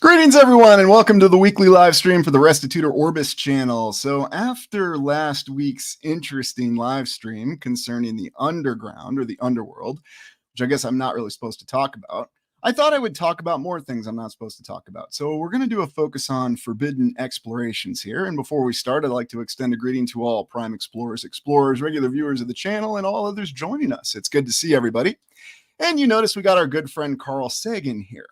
Greetings, everyone, and welcome to the weekly live stream for the Restitutor Orbis channel. So after last week's interesting live stream concerning the underground or the underworld, which I guess I'm not really supposed to talk about, I thought I would talk about more things I'm not supposed to talk about. So we're going to do a focus on forbidden explorations here. And before we start, I'd like to extend a greeting to all Prime Explorers, regular viewers of the channel, and all others joining us. It's good to see everybody. And you notice we got our good friend Carl Sagan here.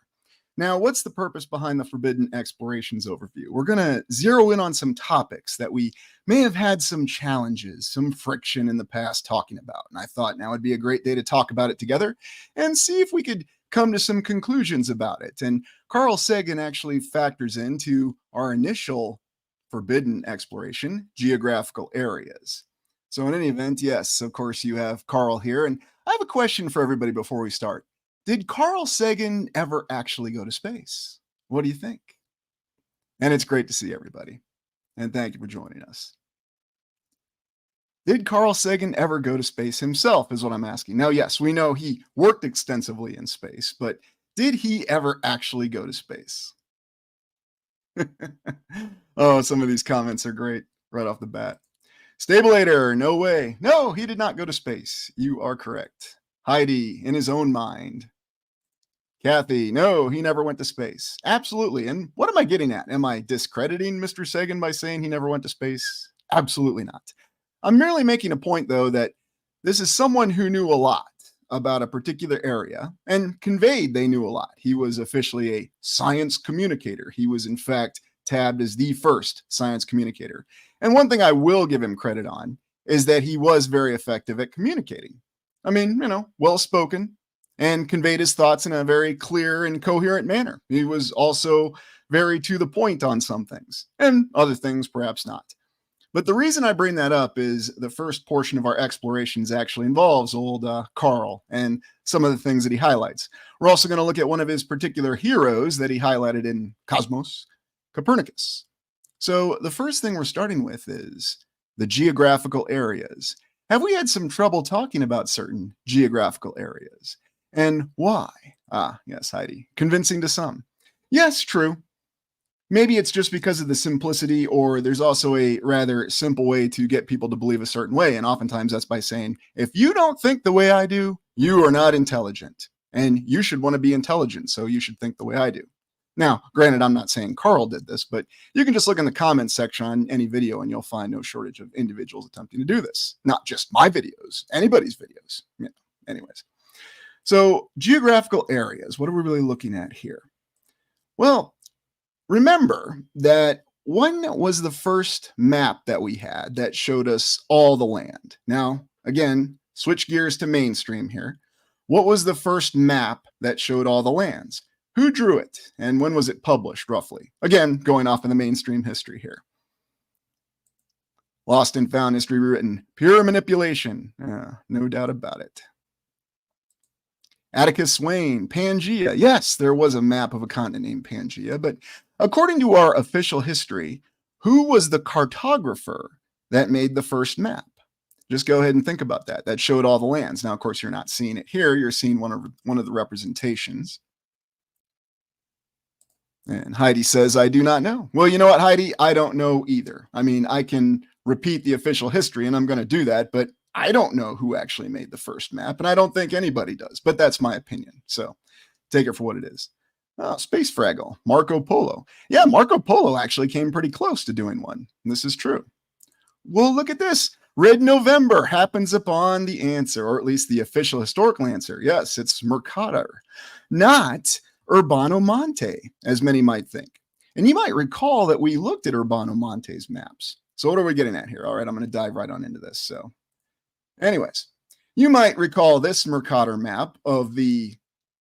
Now, what's the purpose behind the Forbidden Explorations overview? We're going to zero in on some topics that we may have had some challenges, some friction in the past talking about. And I thought now would be a great day to talk about it together and see if we could come to some conclusions about it. And Carl Sagan actually factors into our initial forbidden exploration, geographical areas. So in any event, yes, of course, you have Carl here. And I have a question for everybody before we start. Did Carl Sagan ever actually go to space? What do you think? And it's great to see everybody. And thank you for joining us. Did Carl Sagan ever go to space himself is what I'm asking. Now, yes, we know he worked extensively in space, but did he ever actually go to space? Oh, some of these comments are great right off the bat. Stabulator, no way. No, he did not go to space. You are correct. Heidi, in his own mind. Kathy, no, he never went to space. Absolutely. And what am I getting at? Am I discrediting Mr. Sagan by saying he never went to space? Absolutely not. I'm merely making a point, though, that this is someone who knew a lot about a particular area and conveyed they knew a lot. He was officially a science communicator. He was, in fact, tabbed as the first science communicator. And one thing I will give him credit on is that he was very effective at communicating. I mean, well-spoken and conveyed his thoughts in a very clear and coherent manner. He was also very to the point on some things, and other things perhaps not. But the reason I bring that up is the first portion of our explorations actually involves old Carl and some of the things that he highlights. We're also going to look at one of his particular heroes that he highlighted in Cosmos, Copernicus. So the first thing we're starting with is the geographical areas. Have we had some trouble talking about certain geographical areas? And why? Yes, Heidi. Convincing to some. Yes, true. Maybe it's just because of the simplicity, or there's also a rather simple way to get people to believe a certain way. And oftentimes that's by saying, if you don't think the way I do, you are not intelligent. And you should want to be intelligent, so you should think the way I do. Now, granted, I'm not saying Carl did this, but you can just look in the comments section on any video and you'll find no shortage of individuals attempting to do this. Not just my videos, anybody's videos. Anyways. So geographical areas, what are we really looking at here? Well, remember that when was the first map that we had that showed us all the land? Now, again, switch gears to mainstream here. What was the first map that showed all the lands? Who drew it, and when was it published, roughly? Again, going off in the mainstream history here. Lost and found history written. Pure manipulation. No doubt about it. Atticus Swain, Pangaea. Yes, there was a map of a continent named Pangaea, but according to our official history, who was the cartographer that made the first map? Just go ahead and think about that. That showed all the lands. Now, of course, you're not seeing it here. You're seeing one of the representations. And Heidi says, I do not know. Well, you know what, Heidi? I don't know either. I mean, I can repeat the official history, and I'm going to do that, but I don't know who actually made the first map, and I don't think anybody does, but that's my opinion. So take it for what it is. Space Fraggle, Marco Polo. Yeah, Marco Polo actually came pretty close to doing one. This is true. Well, look at this. Red November happens upon the answer, or at least the official historical answer. Yes, it's Mercator, not Urbano Monte, as many might think. And you might recall that we looked at Urbano Monte's maps. So what are we getting at here? All right, I'm going to dive right on into this. So anyways, you might recall this Mercator map of the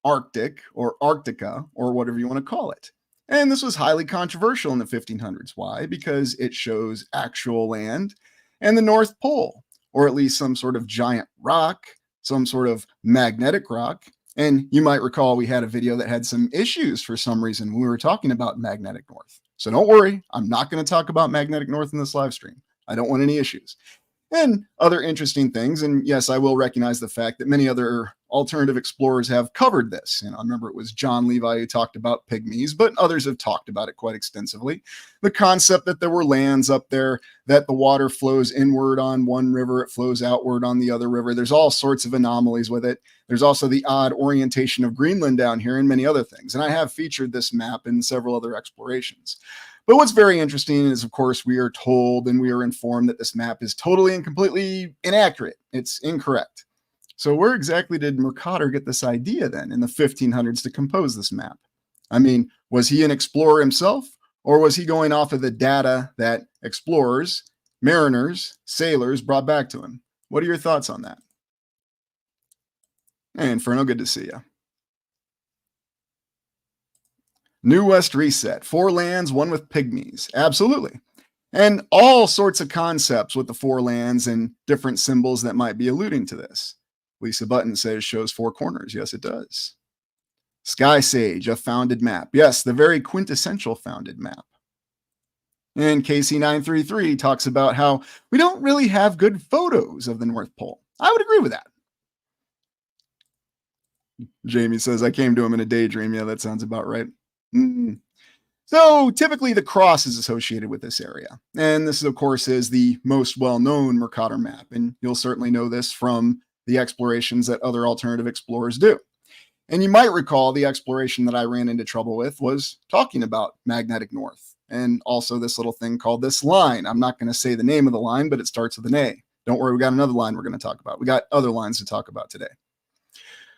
Arctic or Arctica or whatever you want to call it. And this was highly controversial in the 1500s. Why? Because it shows actual land and the North Pole, or at least some sort of giant rock, some sort of magnetic rock. And you might recall we had a video that had some issues for some reason when we were talking about magnetic north. So don't worry, I'm not going to talk about magnetic north in this live stream. I don't want any issues. And other interesting things. And yes, I will recognize the fact that many other alternative explorers have covered this. And I remember it was John Levi who talked about pygmies, but others have talked about it quite extensively. The concept that there were lands up there, that the water flows inward on one river, it flows outward on the other river. There's all sorts of anomalies with it. There's also the odd orientation of Greenland down here and many other things. And I have featured this map in several other explorations. But what's very interesting is, of course, we are told and we are informed that this map is totally and completely inaccurate. It's incorrect. So where exactly did Mercator get this idea then in the 1500s to compose this map? I mean, was he an explorer himself, or was he going off of the data that explorers, mariners, sailors brought back to him? What are your thoughts on that? Hey, Inferno, good to see you. New West Reset, 4 lands, 1 with pygmies. Absolutely. And all sorts of concepts with the 4 lands and different symbols that might be alluding to this. Lisa Button says shows 4 corners. Yes, it does. Sky Sage, a founded map. Yes, the very quintessential founded map. And KC933 talks about how we don't really have good photos of the North Pole. I would agree with that. Jamie says, I came to him in a daydream. Yeah, that sounds about right. So typically the cross is associated with this area. And this, of course, is the most well-known Mercator map. And you'll certainly know this from the explorations that other alternative explorers do. And you might recall the exploration that I ran into trouble with was talking about magnetic north and also this little thing called this line. I'm not going to say the name of the line, but it starts with an A. Don't worry, we got another line we're going to talk about. We got other lines to talk about today.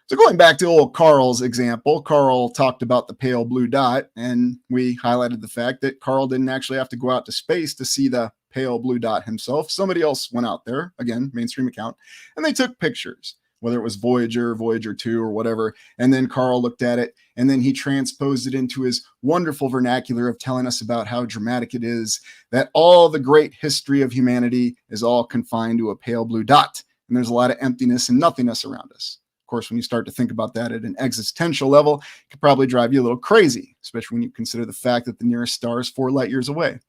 So going back to old Carl's example, Carl talked about the pale blue dot, and we highlighted the fact that Carl didn't actually have to go out to space to see the pale blue dot himself. Somebody else went out there, again, mainstream account, and they took pictures, whether it was Voyager, Voyager 2, or whatever. And then Carl looked at it, and then he transposed it into his wonderful vernacular of telling us about how dramatic it is that all the great history of humanity is all confined to a pale blue dot. And there's a lot of emptiness and nothingness around us. Of course, when you start to think about that at an existential level, it could probably drive you a little crazy, especially when you consider the fact that the nearest star is 4 light years away.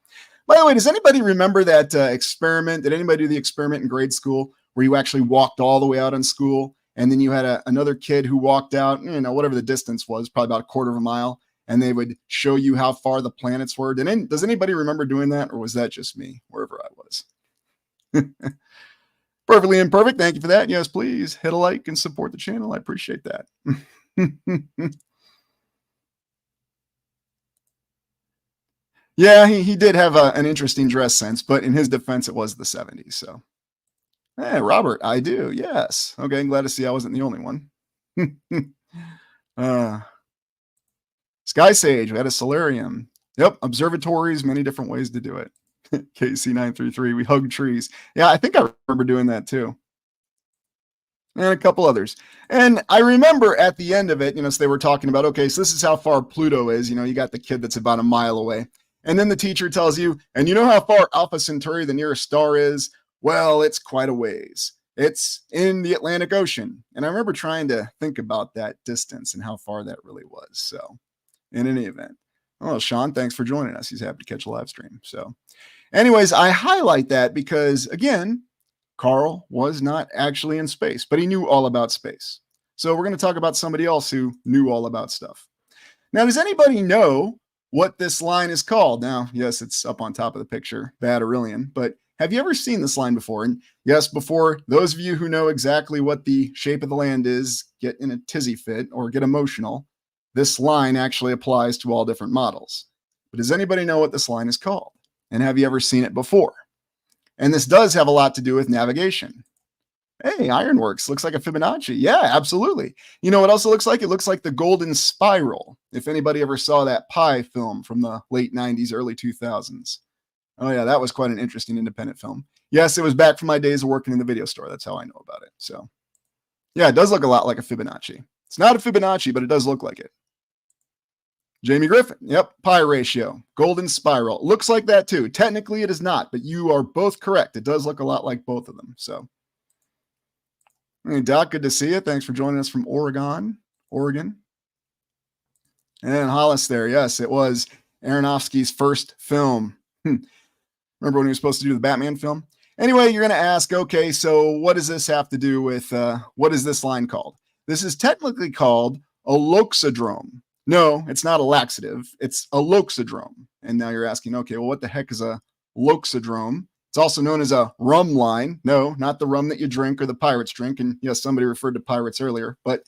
By the way, does anybody remember that experiment? Did anybody do the experiment in grade school where you actually walked all the way out in school, and then you had another kid who walked out, whatever the distance was, probably about a quarter of a mile, and they would show you how far the planets were? Does anybody remember doing that, or was that just me, wherever I was? Perfectly Imperfect, thank you for that. Yes, please hit a like and support the channel. I appreciate that. Yeah, he did have an interesting dress sense, but in his defense, it was the 70s. So, hey, Robert, I do. Yes. Okay, I'm glad to see I wasn't the only one. Sky Sage, we had a solarium. Yep, observatories, many different ways to do it. KC933, we hug trees. Yeah, I think I remember doing that too. And a couple others. And I remember at the end of it, so they were talking about, okay, so this is how far Pluto is. You got the kid that's about a mile away. And then the teacher tells you, and you know how far Alpha Centauri, the nearest star, is? Well, it's quite a ways. It's in the Atlantic Ocean. And I remember trying to think about that distance and how far that really was. So in any event, oh, Sean, thanks for joining us. He's happy to catch a live stream. So anyways, I highlight that because, again, Carl was not actually in space, but he knew all about space. So we're going to talk about somebody else who knew all about stuff. Now, does anybody know what this line is called? Now, yes, it's up on top of the picture, Badarillion, but have you ever seen this line before? And yes, before those of you who know exactly what the shape of the land is get in a tizzy fit or get emotional, this line actually applies to all different models. But does anybody know what this line is called? And have you ever seen it before? And this does have a lot to do with navigation. Hey, Ironworks looks like a Fibonacci. Yeah, absolutely. You know what else it looks like? It looks like the golden spiral. If anybody ever saw that Pi film from the late 90s, early 2000s. Oh yeah, that was quite an interesting independent film. Yes, it was back from my days of working in the video store. That's how I know about it. So yeah, it does look a lot like a Fibonacci. It's not a Fibonacci, but it does look like it. Jamie Griffin, yep, pi ratio, golden spiral. Looks like that too. Technically it is not, but you are both correct. It does look a lot like both of them. So, hey, Doc, good to see you. Thanks for joining us from Oregon. And Hollis there, yes, it was Aronofsky's first film. Remember when he was supposed to do the Batman film? Anyway, you're going to ask, okay, so what does this have to do with, what is this line called? This is technically called a loxodrome. No, it's not a laxative. It's a loxodrome. And now you're asking, okay, well, what the heck is a loxodrome? It's also known as a rum line. No, not the rum that you drink or the pirates drink. And yes, somebody referred to pirates earlier. But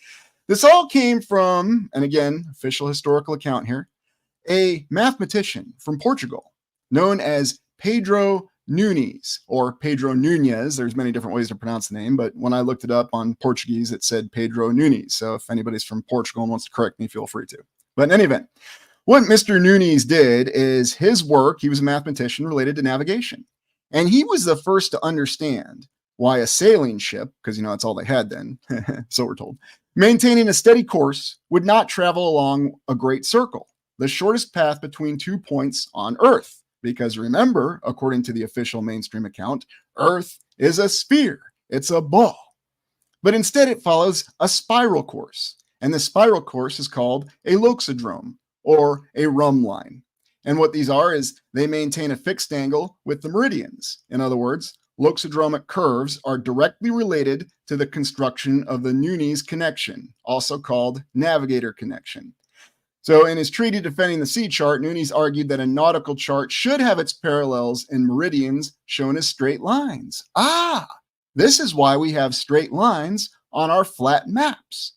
this all came from, and again, official historical account here, a mathematician from Portugal known as Pedro Nunes or Pedro Nunez. There's many different ways to pronounce the name, but when I looked it up on Portuguese, it said Pedro Nunes. So if anybody's from Portugal and wants to correct me, feel free to. But in any event, what Mr. Nunes did is his work, he was a mathematician related to navigation. And he was the first to understand why a sailing ship, because that's all they had then, so we're told, maintaining a steady course would not travel along a great circle, the shortest path between 2 points on Earth. Because remember, according to the official mainstream account, Earth is a sphere. It's a ball. But instead, it follows a spiral course. And the spiral course is called a loxodrome or a rum line. And what these are is they maintain a fixed angle with the meridians. In other words, loxodromic curves are directly related to the construction of the Nunes connection, also called navigator connection. So in his treatise defending the sea chart, Nunes argued that a nautical chart should have its parallels in meridians shown as straight lines. This is why we have straight lines on our flat maps.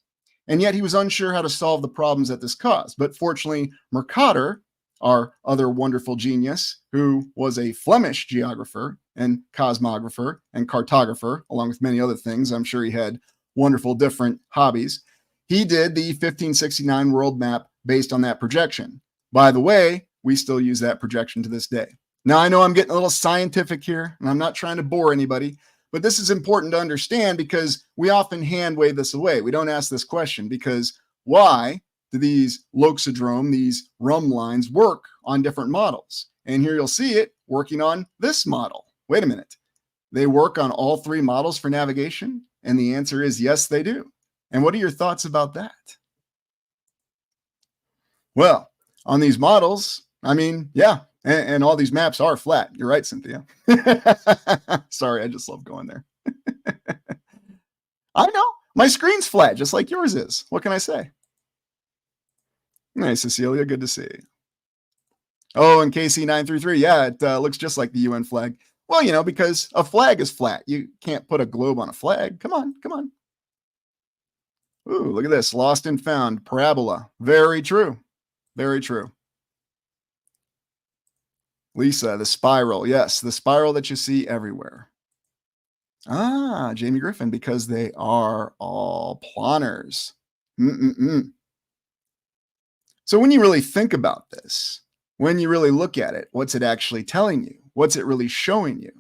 And yet he was unsure how to solve the problems that this caused. But fortunately, Mercator, our other wonderful genius, who was a Flemish geographer and cosmographer and cartographer, along with many other things, I'm sure he had wonderful different hobbies, he did the 1569 world map based on that projection. By the way, we still use that projection to this day. Now, I know I'm getting a little scientific here, and I'm not trying to bore anybody, but this is important to understand because we often hand wave this away. We don't ask this question because why do these loxodrome, these rum lines, work on different models? And here you'll see it working on this model. Wait a minute. They work on all three models for navigation? And the answer is yes, they do. And what are your thoughts about that? Well, on these models, yeah, and all these maps are flat. You're right, Cynthia. Sorry, I just love going there. I know. My screen's flat, just like yours is. What can I say? Nice, Cecilia. Good to see you. Oh, and KC933. Yeah, it looks just like the UN flag. Well, because a flag is flat. You can't put a globe on a flag. Come on, come on. Ooh, look at this. Lost and found. Parabola. Very true. Very true. Lisa, the spiral. Yes, the spiral that you see everywhere. Jamie Griffin, because they are all planars. So when you really think about this, when you really look at it, what's it actually telling you? What's it really showing you?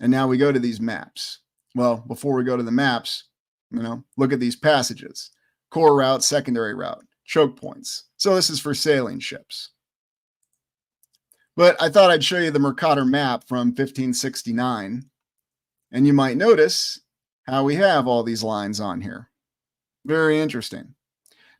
And now we go to these maps. Well, before we go to the maps, look at these passages. Core route, secondary route, choke points. So this is for sailing ships. But I thought I'd show you the Mercator map from 1569. And you might notice how we have all these lines on here. Very interesting.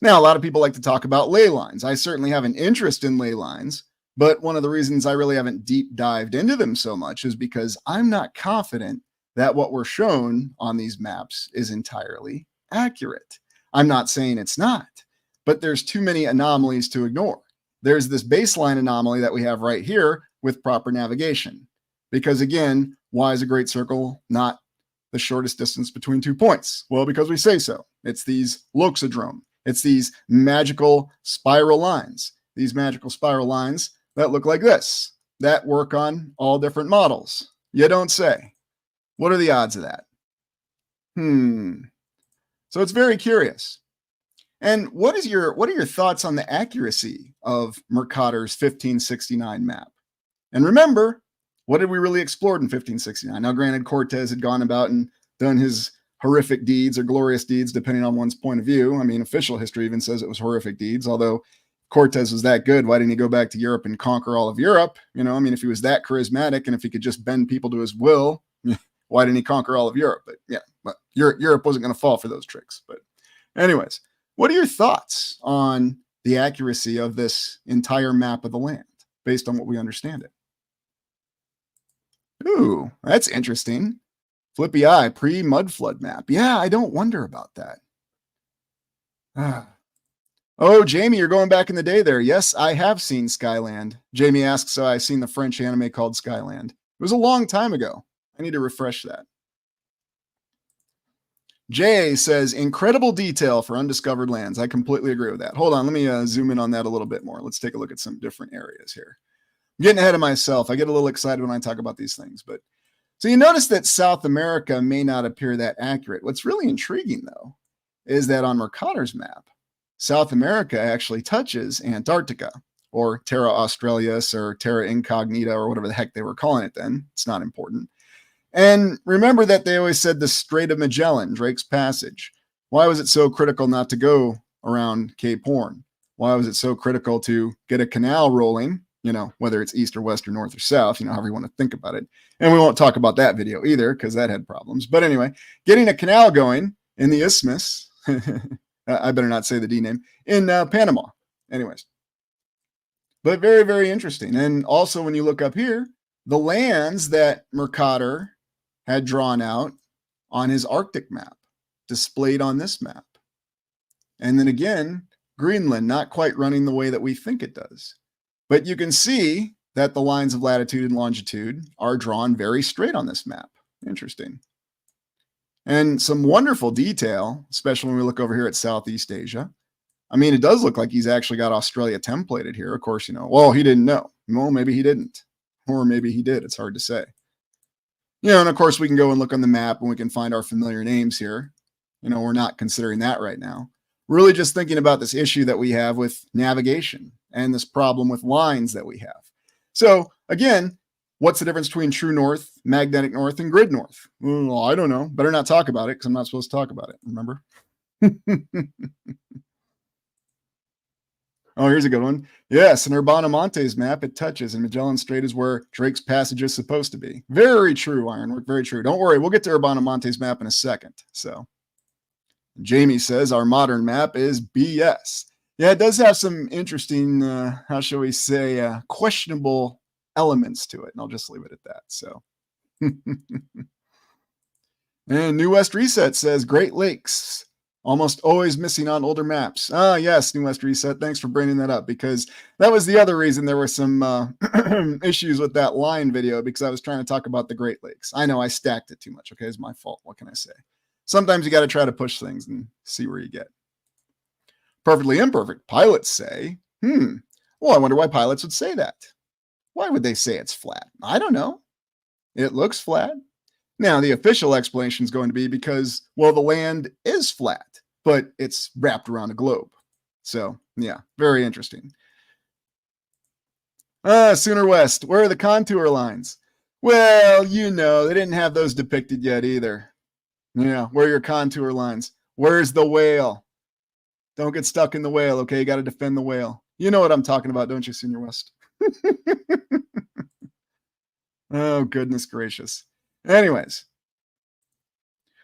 Now, a lot of people like to talk about ley lines. I certainly have an interest in ley lines, but one of the reasons I really haven't deep dived into them so much is because I'm not confident that what we're shown on these maps is entirely accurate. I'm not saying it's not, but there's too many anomalies to ignore. There's this baseline anomaly that we have right here with proper navigation. Because again, why is a great circle not the shortest distance between 2 points? Well, because we say so. It's these loxodrome. It's these magical spiral lines. These magical spiral lines that look like this, that work on all different models. You don't say. What are the odds of that? So it's very curious. And what are your thoughts on the accuracy of Mercator's 1569 map? And remember, what did we really explore in 1569? Now, granted, Cortez had gone about and done his horrific deeds or glorious deeds, depending on one's point of view. Official history even says it was horrific deeds, although Cortez was that good. Why didn't he go back to Europe and conquer all of Europe? If he was that charismatic and if he could just bend people to his will, why didn't he conquer all of Europe? But yeah, Europe wasn't going to fall for those tricks. But anyways, what are your thoughts on the accuracy of this entire map of the land based on what we understand it? Ooh, that's interesting. Flippy eye, pre-mud flood map. Yeah, I don't wonder about that. Oh, Jamie, you're going back in the day there. Yes, I have seen Skyland. Jamie asks, so I've seen the French anime called Skyland. It was a long time ago. I need to refresh that. Jay says, incredible detail for undiscovered lands. I completely agree with that. Hold on, let me zoom in on that a little bit more. Let's take a look at some different areas here. I'm getting ahead of myself. I get a little excited when I talk about these things. But so you notice that South America may not appear that accurate. What's really intriguing, though, is that on Mercator's map, South America actually touches Antarctica, or Terra Australis, or Terra Incognita, or whatever the heck they were calling it then. It's not important. And remember that they always said the Strait of Magellan, Drake's Passage. Why was it so critical not to go around Cape Horn? Why was it so critical to get a canal rolling, whether it's east or west or north or south, however you want to think about it. And we won't talk about that video either because that had problems. But anyway, getting a canal going in the isthmus, I better not say the D name, in Panama. Anyways. But very, very interesting. And also when you look up here, the lands that Mercator had drawn out on his Arctic map, displayed on this map. And then again, Greenland not quite running the way that we think it does. But you can see that the lines of latitude and longitude are drawn very straight on this map. Interesting. And some wonderful detail, especially when we look over here at Southeast Asia. I mean, it does look like he's actually got Australia templated here. Of course, well, he didn't know. Well, maybe he didn't. Or maybe he did. It's hard to say. And of course, we can go and look on the map and we can find our familiar names here. We're not considering that right now. We're really just thinking about this issue that we have with navigation and this problem with lines that we have. So again, what's the difference between true north, magnetic north, and grid north? Well, I don't know. Better not talk about it because I'm not supposed to talk about it. Remember? Oh, here's a good one. Yes, in Urbano Monte's map, it touches, and Magellan Strait is where Drake's Passage is supposed to be. Very true, Ironwork, very true. Don't worry, we'll get to Urbano Monte's map in a second. So, Jamie says our modern map is BS. Yeah, it does have some interesting, how shall we say, questionable elements to it, and I'll just leave it at that. So, and New West Reset says Great Lakes. Almost always missing on older maps. Ah, yes, New West Reset. Thanks for bringing that up because that was the other reason there were some issues with that line video because I was trying to talk about the Great Lakes. I know I stacked it too much. Okay, it's my fault. What can I say? Sometimes you got to try to push things and see where you get. Perfectly imperfect. Pilots say, well, I wonder why pilots would say that. Why would they say it's flat? I don't know. It looks flat. Now, the official explanation is going to be because, well, the land is flat, but it's wrapped around a globe. So, yeah, very interesting. Sooner West, where are the contour lines? Well, they didn't have those depicted yet either. Yeah, where are your contour lines? Where's the whale? Don't get stuck in the whale, okay? You got to defend the whale. You know what I'm talking about, don't you, Senior West? Oh, goodness gracious. Anyways,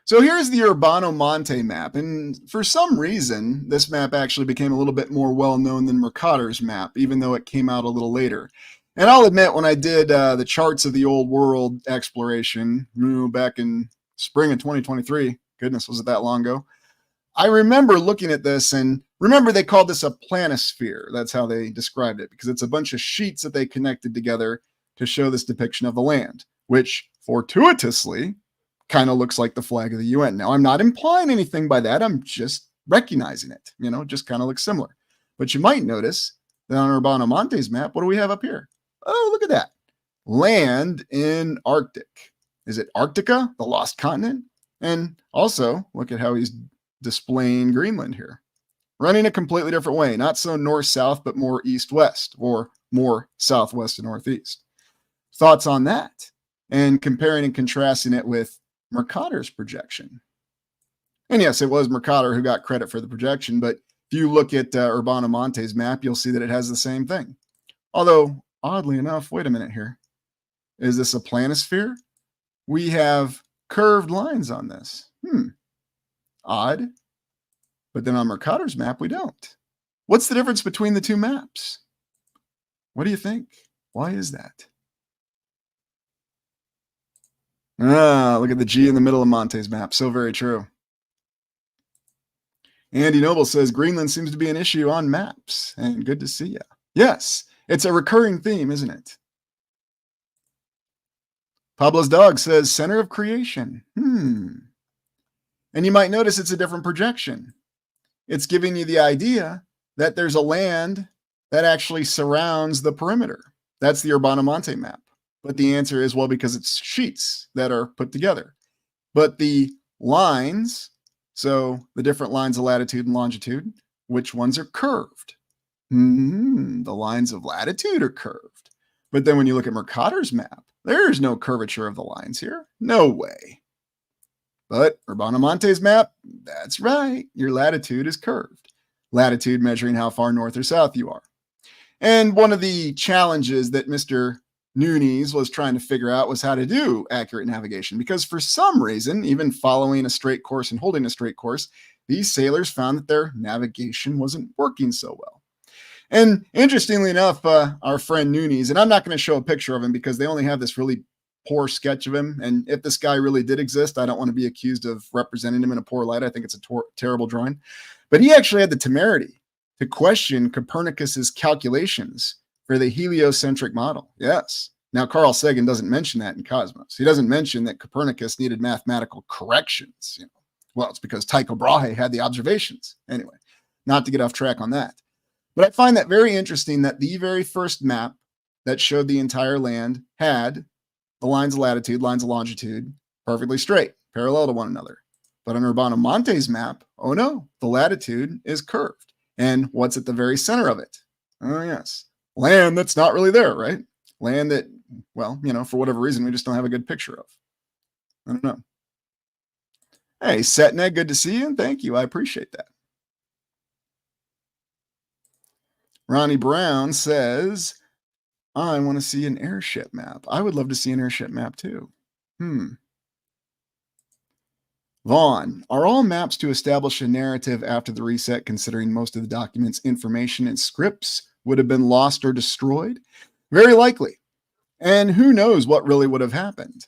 so here's the Urbano Monte map, and for some reason, this map actually became a little bit more well-known than Mercator's map, even though it came out a little later. And I'll admit, when I did the charts of the old world exploration back in spring of 2023, goodness, was it that long ago? I remember looking at this, and remember they called this a planisphere. That's how they described it, because it's a bunch of sheets that they connected together to show this depiction of the land, which fortuitously kind of looks like the flag of the UN. Now, I'm not implying anything by that. I'm just recognizing it. Just kind of looks similar. But you might notice that on Urbano Monte's map, what do we have up here? Oh, look at that. Land in Arctic. Is it Arctica, the lost continent? And also, look at how he's displaying Greenland here. Running a completely different way. Not so north-south, but more east-west, or more southwest to northeast. Thoughts on that? And comparing and contrasting it with Mercator's projection. And yes, it was Mercator who got credit for the projection, but if you look at Urbano Monte's map, you'll see that it has the same thing. Although, oddly enough, wait a minute here. Is this a planisphere? We have curved lines on this. Odd. But then on Mercator's map, we don't. What's the difference between the two maps? What do you think? Why is that? Look at the G in the middle of Monte's map. So very true. Andy Noble says Greenland seems to be an issue on maps, and good to see you. Yes, it's a recurring theme, isn't it? Pablo's dog says center of creation. And you might notice it's a different projection. It's giving you the idea that there's a land that actually surrounds the perimeter. That's the Urbanamante map. But the answer is, well, because it's sheets that are put together. But the lines, so the different lines of latitude and longitude, which ones are curved? The lines of latitude are curved. But then when you look at Mercator's map, there's no curvature of the lines here. No way. But Urbanamonte's map, that's right. Your latitude is curved. Latitude measuring how far north or south you are. And one of the challenges that Mr. Nunes was trying to figure out was how to do accurate navigation, because for some reason, even following a straight course and holding a straight course, these sailors found that their navigation wasn't working so well. And interestingly enough, our friend Nunes, and I'm not going to show a picture of him because they only have this really poor sketch of him. And if this guy really did exist, I don't want to be accused of representing him in a poor light. I think it's a terrible drawing. But he actually had the temerity to question Copernicus's calculations for the heliocentric model. Yes. Now, Carl Sagan doesn't mention that in Cosmos. He doesn't mention that Copernicus needed mathematical corrections. Well, it's because Tycho Brahe had the observations. Anyway, not to get off track on that. But I find that very interesting that the very first map that showed the entire land had the lines of latitude, lines of longitude, perfectly straight, parallel to one another. But on Urbanamonte's map, oh no, the latitude is curved. And what's at the very center of it? Oh yes, land that's not really there, right? Land that, well, for whatever reason, we just don't have a good picture of. I don't know. Hey, Setneg, good to see you, and thank you. I appreciate that. Ronnie Brown says, I want to see an airship map. I would love to see an airship map too. Vaughn, are all maps to establish a narrative after the reset, considering most of the documents, information, and scripts would have been lost or destroyed? Very likely. And who knows what really would have happened?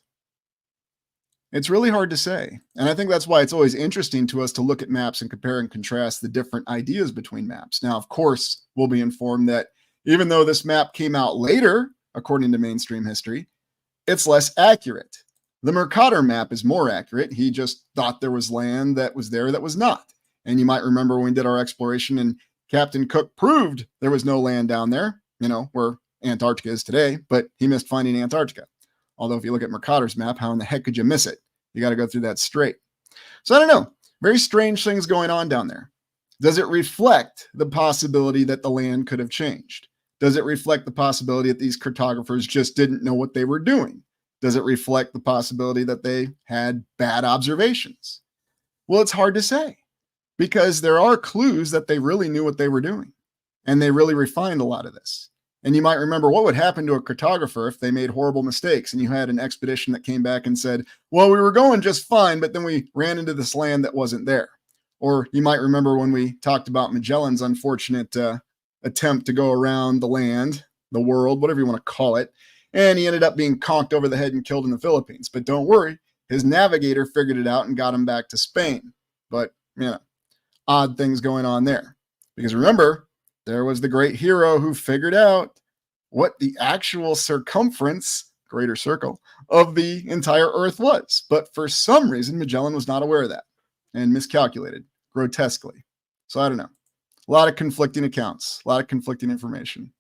It's really hard to say. And I think that's why it's always interesting to us to look at maps and compare and contrast the different ideas between maps. Now, of course, we'll be informed that even though this map came out later, according to mainstream history, it's less accurate. The Mercator map is more accurate. He just thought there was land that was there that was not. And you might remember when we did our exploration and Captain Cook proved there was no land down there, where Antarctica is today, but he missed finding Antarctica. Although if you look at Mercator's map, how in the heck could you miss it? You got to go through that straight. So I don't know. Very strange things going on down there. Does it reflect the possibility that the land could have changed? Does it reflect the possibility that these cartographers just didn't know what they were doing? Does it reflect the possibility that they had bad observations? Well, it's hard to say because there are clues that they really knew what they were doing and they really refined a lot of this. And you might remember what would happen to a cartographer if they made horrible mistakes and you had an expedition that came back and said, well, we were going just fine, but then we ran into this land that wasn't there. Or you might remember when we talked about Magellan's unfortunate attempt to go around the land, the world, whatever you want to call it, and he ended up being conked over the head and killed in the Philippines. But don't worry, his navigator figured it out and got him back to Spain. But, odd things going on there. Because remember, there was the great hero who figured out what the actual circumference, greater circle, of the entire Earth was. But for some reason, Magellan was not aware of that and miscalculated grotesquely. So I don't know. A lot of conflicting accounts, a lot of conflicting information.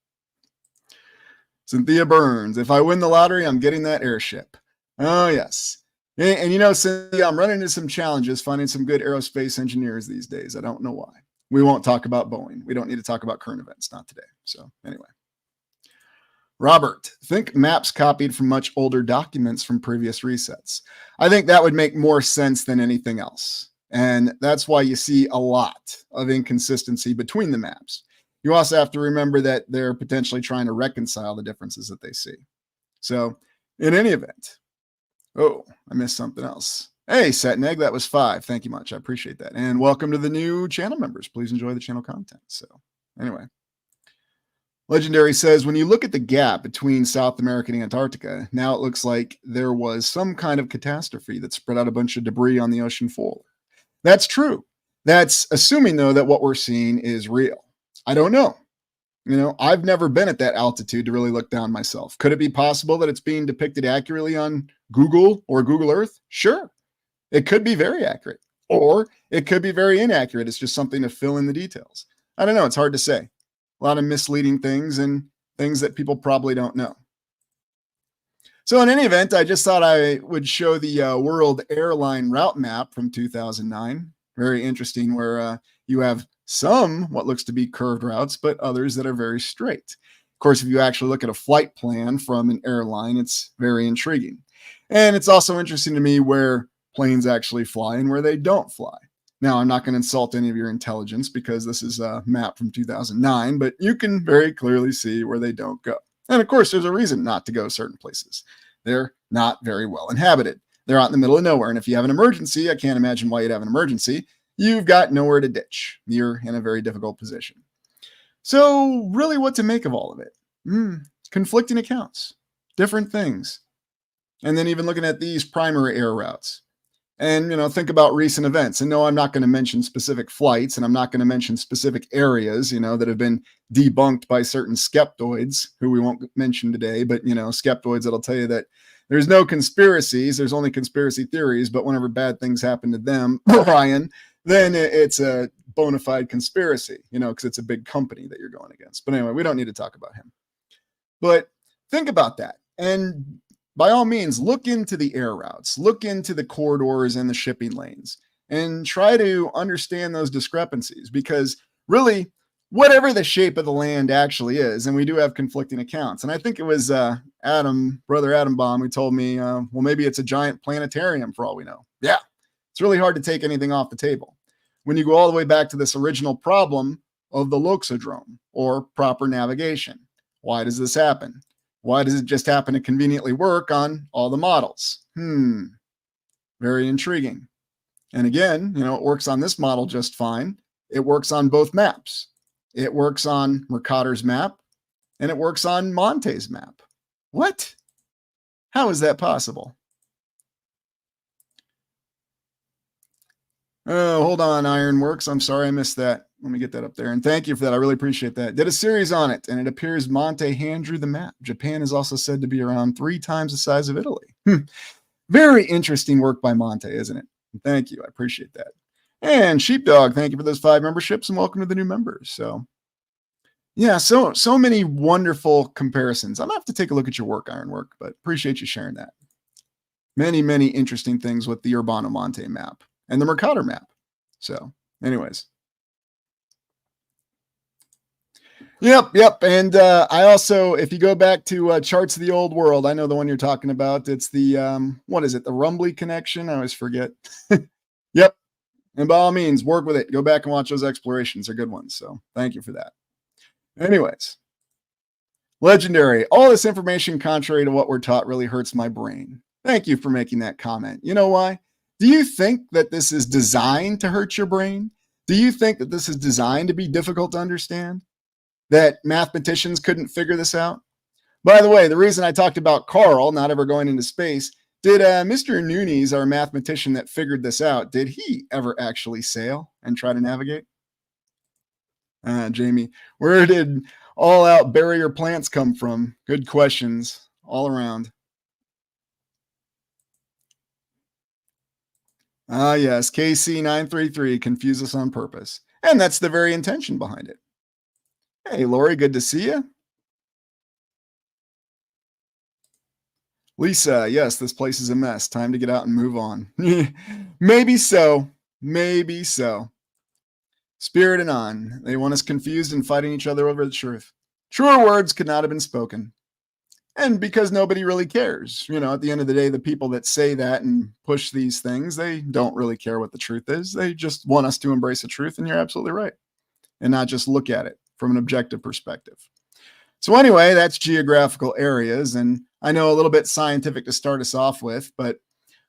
Cynthia Burns, if I win the lottery, I'm getting that airship. Oh, yes. And Cynthia, I'm running into some challenges finding some good aerospace engineers these days. I don't know why. We won't talk about Boeing. We don't need to talk about current events, not today. So anyway. Robert, think maps copied from much older documents from previous resets. I think that would make more sense than anything else. And that's why you see a lot of inconsistency between the maps. You also have to remember that they're potentially trying to reconcile the differences that they see. So in any event, oh, I missed something else. Hey, Setneg, that was 5. Thank you much. I appreciate that. And welcome to the new channel members. Please enjoy the channel content. So anyway, Legendary says, when you look at the gap between South America and Antarctica, now it looks like there was some kind of catastrophe that spread out a bunch of debris on the ocean floor. That's true. That's assuming, though, that what we're seeing is real. I don't know. I've never been at that altitude to really look down myself. Could it be possible that it's being depicted accurately on Google or Google Earth? Sure. It could be very accurate, or it could be very inaccurate. It's just something to fill in the details. I don't know. It's hard to say. A lot of misleading things and things that people probably don't know. So, in any event, I just thought I would show the world airline route map from 2009. Very interesting, where you have some what looks to be curved routes, but others that are very straight. Of course, if you actually look at a flight plan from an airline, it's very intriguing. And it's also interesting to me where planes actually fly and where they don't fly. Now, I'm not going to insult any of your intelligence because this is a map from 2009, but you can very clearly see where they don't go. And of course, there's a reason not to go certain places. They're not very well inhabited. They're out in the middle of nowhere. And if you have an emergency, I can't imagine why you'd have an emergency. You've got nowhere to ditch. You're in a very difficult position. So, really, what to make of all of it? Conflicting accounts, different things. And then even looking at these primary air routes. And, think about recent events. And no, I'm not going to mention specific flights, and I'm not going to mention specific areas, that have been debunked by certain skeptoids, who we won't mention today, but, skeptoids that'll tell you that there's no conspiracies, there's only conspiracy theories, but whenever bad things happen to them, Brian, then it's a bona fide conspiracy, because it's a big company that you're going against. But anyway, we don't need to talk about him. But think about that. And by all means, look into the air routes, look into the corridors and the shipping lanes, and try to understand those discrepancies, because really, whatever the shape of the land actually is, and we do have conflicting accounts. And I think it was Brother Adam Baum, who told me, well, maybe it's a giant planetarium for all we know. Yeah, it's really hard to take anything off the table. When you go all the way back to this original problem of the loxodrome, or proper navigation. Why does this happen? Why does it just happen to conveniently work on all the models? Very intriguing. And again, it works on this model just fine. It works on both maps. It works on Mercator's map, and it works on Monte's map. What? How is that possible? Oh, hold on, Ironworks. I'm sorry I missed that. Let me get that up there. And thank you for that. I really appreciate that. Did a series on it, and it appears Monte hand drew the map. Japan is also said to be around 3 times the size of Italy. Very interesting work by Monte, isn't it? Thank you. I appreciate that. And Sheepdog, thank you for those 5 memberships, and welcome to the new members. So, yeah, so many wonderful comparisons. I'm going to have to take a look at your work, Ironwork, but appreciate you sharing that. Many, many interesting things with the Urbano Monte map and the Mercator map. So, anyways. Yep. And I also, if you go back to Charts of the Old World, I know the one you're talking about. It's the, what is it? The Rumbly connection? I always forget. Yep. And by all means, work with it. Go back and watch those explorations. They're good ones. So thank you for that. Anyways, legendary. All this information contrary to what we're taught really hurts my brain. Thank you for making that comment. You know why? Do you think that this is designed to hurt your brain? Do you think that this is designed to be difficult to understand? That mathematicians couldn't figure this out? By the way, the reason I talked about Carl not ever going into space, did Mr. Nunes, our mathematician that figured this out, did he ever actually sail and try to navigate? Jamie, where did all out barrier plants come from? Good questions all around. Yes, KC933 confuse us on purpose. And that's the very intention behind it. Hey, Lori, good to see you. Lisa, yes, this place is a mess. Time to get out and move on. Maybe so. Maybe so. Spirited on. They want us confused and fighting each other over the truth. Truer words could not have been spoken. And because nobody really cares. At the end of the day, the people that say that and push these things, they don't really care what the truth is. They just want us to embrace the truth, and you're absolutely right. And not just look at it from an objective perspective. So anyway, that's geographical areas. And I know a little bit scientific to start us off with, but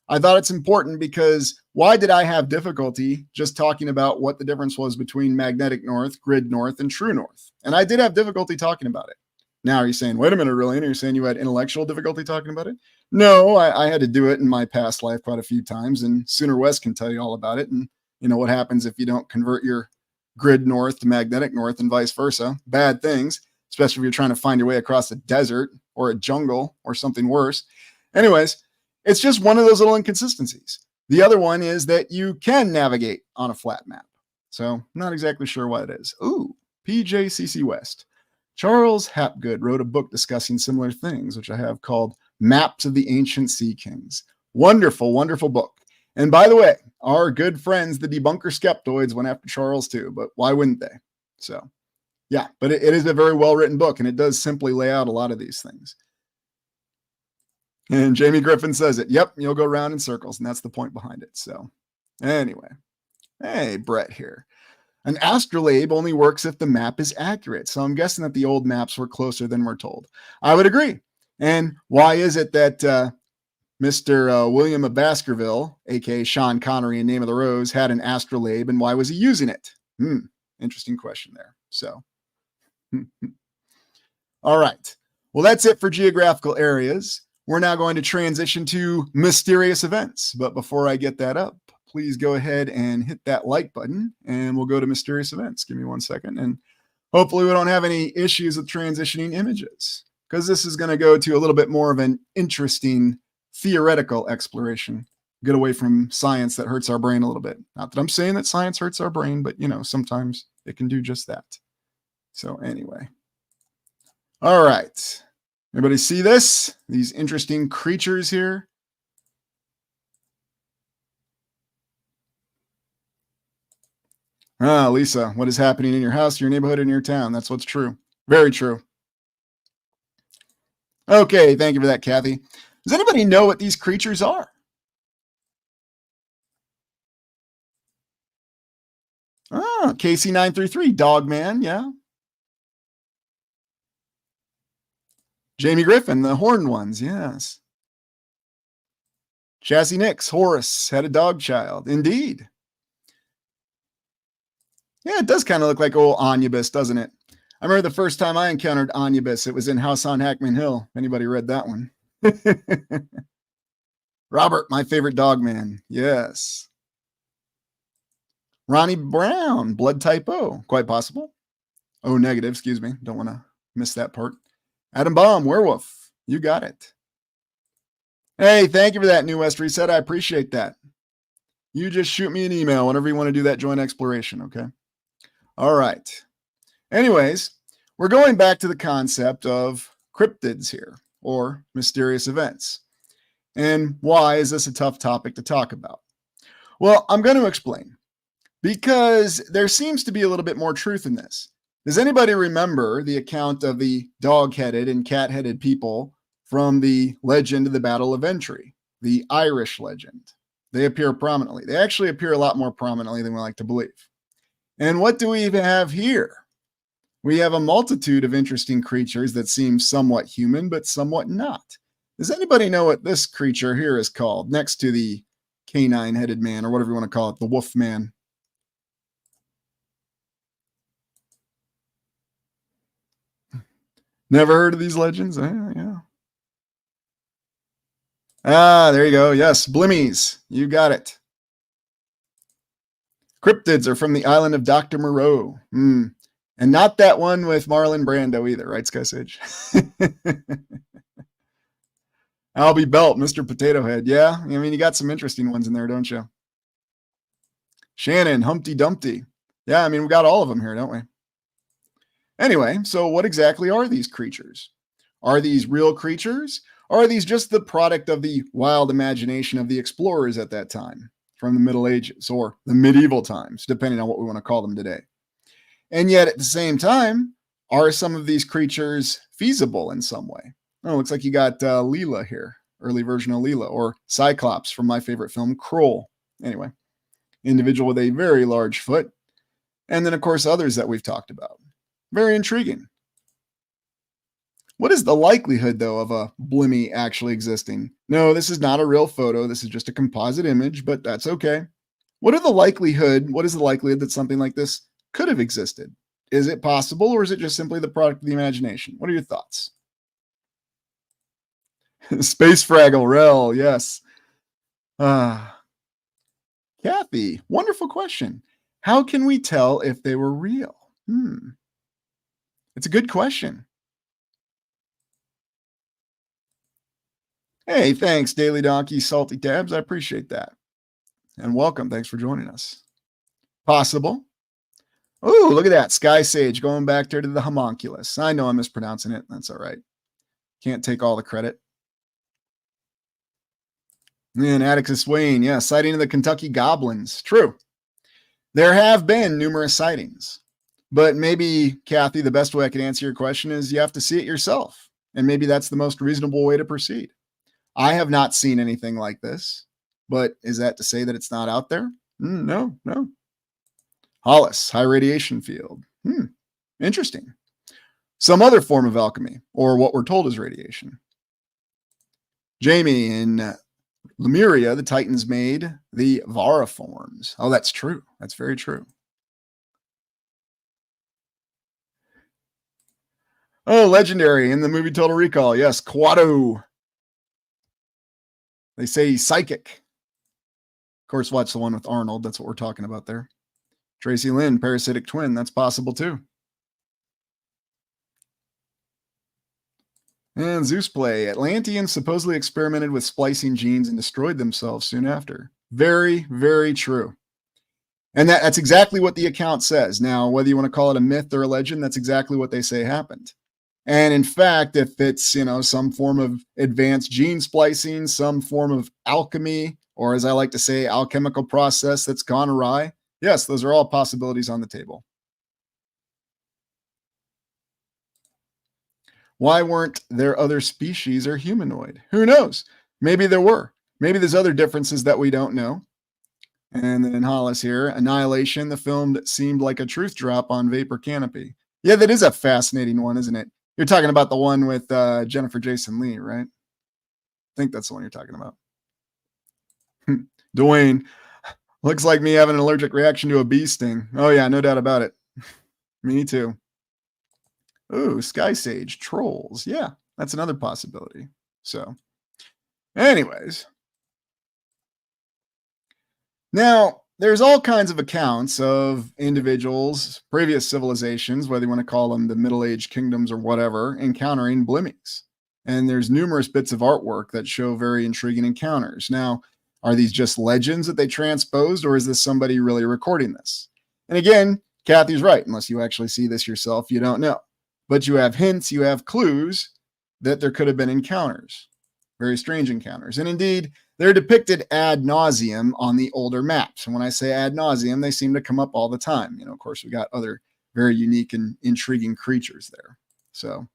I thought it's important because why did I have difficulty just talking about what the difference was between magnetic north, grid north, and true north? And I did have difficulty talking about it. Now, are you saying, wait a minute, really? And you're saying you had intellectual difficulty talking about it? No, I had to do it in my past life quite a few times, and Sooner West can tell you all about it. And, what happens if you don't convert your grid north to magnetic north and vice versa. Bad things, especially if you're trying to find your way across a desert or a jungle or something worse. Anyways, it's just one of those little inconsistencies. The other one is that you can navigate on a flat map. So not exactly sure why it is. Ooh, PJCC West. Charles Hapgood wrote a book discussing similar things, which I have called Maps of the Ancient Sea Kings. Wonderful, wonderful book. And by the way, our good friends, the debunker skeptoids, went after Charles too, but why wouldn't they? So yeah, but it is a very well-written book, and it does simply lay out a lot of these things. And Jamie Griffin says it. Yep, you'll go around in circles, and that's the point behind it. So anyway, hey, Brett here. An astrolabe only works if the map is accurate. So I'm guessing that the old maps were closer than we're told. I would agree. And why is it that Mr. William of Baskerville, aka Sean Connery in Name of the Rose, had an astrolabe, and why was he using it? Interesting question there. So, all right. Well, that's it for geographical areas. We're now going to transition to mysterious events. But before I get that up, please go ahead and hit that like button, and we'll go to mysterious events. Give me 1 second, and hopefully we don't have any issues with transitioning images, because this is going to go to a little bit more of an interesting theoretical exploration. Get away from science that hurts our brain a little bit. Not that I'm saying that science hurts our brain, but sometimes it can do just that. So anyway. All right. Everybody see this? These interesting creatures here. Lisa, what is happening in your house, your neighborhood, in your town? That's what's true. Very true. Okay, thank you for that, Kathy. Does anybody know what these creatures are? KC933, Dogman, yeah. Jamie Griffin, the horned ones, yes. Chassis Nix, Horus, had a dog child. Indeed. Yeah, it does kind of look like old Omnibus, doesn't it? I remember the first time I encountered Omnibus, it was in House on Hackman Hill. Anybody read that one? Robert, my favorite dog man. Yes. Ronnie Brown, blood type O. Quite possible. O negative, excuse me. Don't want to miss that part. Adam Baum, werewolf. You got it. Hey, thank you for that, New West Reset. I appreciate that. You just shoot me an email whenever you want to do that joint exploration, okay? All right. Anyways, we're going back to the concept of cryptids here, or mysterious events. And why is this a tough topic to talk about? Well, I'm going to explain. Because there seems to be a little bit more truth in this. Does anybody remember the account of the dog-headed and cat-headed people from the legend of the Battle of Ventry, the Irish legend? They appear prominently. They actually appear a lot more prominently than we like to believe. And what do we have here? We have a multitude of interesting creatures that seem somewhat human, but somewhat not. Does anybody know what this creature here is called, next to the canine-headed man, or whatever you want to call it, the wolf man? Never heard of these legends? Yeah. There you go. Yes, blimmies. You got it. Cryptids are from the island of Dr. Moreau. And not that one with Marlon Brando either, right, Sky Sage? Albie Belt, Mr. Potato Head. Yeah, I mean, you got some interesting ones in there, don't you? Shannon, Humpty Dumpty. Yeah, I mean, we got all of them here, don't we? Anyway, so what exactly are these creatures? Are these real creatures? Or are these just the product of the wild imagination of the explorers at that time, from the Middle Ages or the medieval times, depending on what we want to call them today? And yet, at the same time, are some of these creatures feasible in some way? Oh, looks like you got Leela here, early version of Leela, or Cyclops from my favorite film, Kroll. Anyway, individual with a very large foot. And then, of course, others that we've talked about. Very intriguing. What is the likelihood, though, of a blimmy actually existing? No, this is not a real photo. This is just a composite image, but that's okay. What is the likelihood that something like this could have existed? Is it possible, or is it just simply the product of the imagination? What are your thoughts? Space Fraggle, Rel, yes. Kathy, wonderful question. How can we tell if they were real? It's a good question. Hey, thanks, Daily Donkey, Salty Tabs. I appreciate that. And welcome. Thanks for joining us. Possible. Oh, look at that. Sky Sage going back there to the homunculus. I know I'm mispronouncing it. That's all right. Can't take all the credit. And Atticus Wayne, yeah, sighting of the Kentucky Goblins. True. There have been numerous sightings. But maybe, Kathy, the best way I can answer your question is you have to see it yourself. And maybe that's the most reasonable way to proceed. I have not seen anything like this. But is that to say that it's not out there? No. Hollis, high radiation field. Interesting. Some other form of alchemy, or what we're told is radiation. Jamie, in Lemuria, the Titans made the variforms. Oh, that's true. That's very true. Oh, legendary in the movie Total Recall. Yes, Quado. They say he's psychic. Of course, watch the one with Arnold. That's what we're talking about there. Tracy Lynn, parasitic twin. That's possible too. And Zeus Play. Atlanteans supposedly experimented with splicing genes and destroyed themselves soon after. Very, very true. And that's exactly what the account says. Now, whether you want to call it a myth or a legend, that's exactly what they say happened. And in fact, if it's, some form of advanced gene splicing, some form of alchemy, or as I like to say, alchemical process that's gone awry, yes, those are all possibilities on the table. Why weren't there other species or humanoid? Who knows? Maybe there were. Maybe there's other differences that we don't know. And then Hollis here, Annihilation, the film that seemed like a truth drop on Vapor Canopy. Yeah, that is a fascinating one, isn't it? You're talking about the one with Jennifer Jason Leigh, right? I think that's the one you're talking about. Dwayne, looks like me having an allergic reaction to a bee sting. Oh yeah, no doubt about it. Me too. Ooh, Sky Sage, trolls. Yeah, that's another possibility. So, anyways. Now, there's all kinds of accounts of individuals, previous civilizations, whether you want to call them the Middle Age kingdoms or whatever, encountering blimmies. And there's numerous bits of artwork that show very intriguing encounters. Now, are these just legends that they transposed, or is this somebody really recording this? And again, Kathy's right. Unless you actually see this yourself, you don't know. But you have hints, you have clues that there could have been encounters, very strange encounters. And indeed, they're depicted ad nauseum on the older maps. And when I say ad nauseum, they seem to come up all the time. Of course, we got other very unique and intriguing creatures there. So,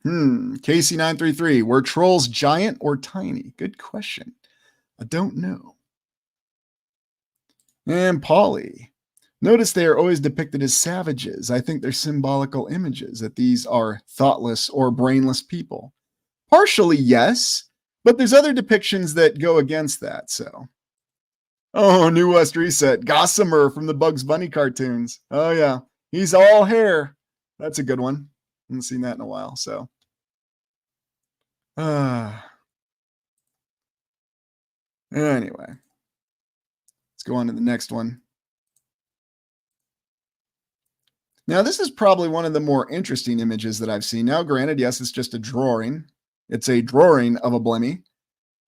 KC933, were trolls giant or tiny? Good question. I don't know. And Polly, notice they are always depicted as savages. I think they're symbolical images, that these are thoughtless or brainless people. Partially, yes, but there's other depictions that go against that, so. Oh, New West Reset, Gossamer from the Bugs Bunny cartoons. Oh, yeah, he's all hair. That's a good one. I haven't seen that in a while, so. Anyway, let's go on to the next one. Now, this is probably one of the more interesting images that I've seen. Now, granted, yes, it's just a drawing. It's a drawing of a blimmy,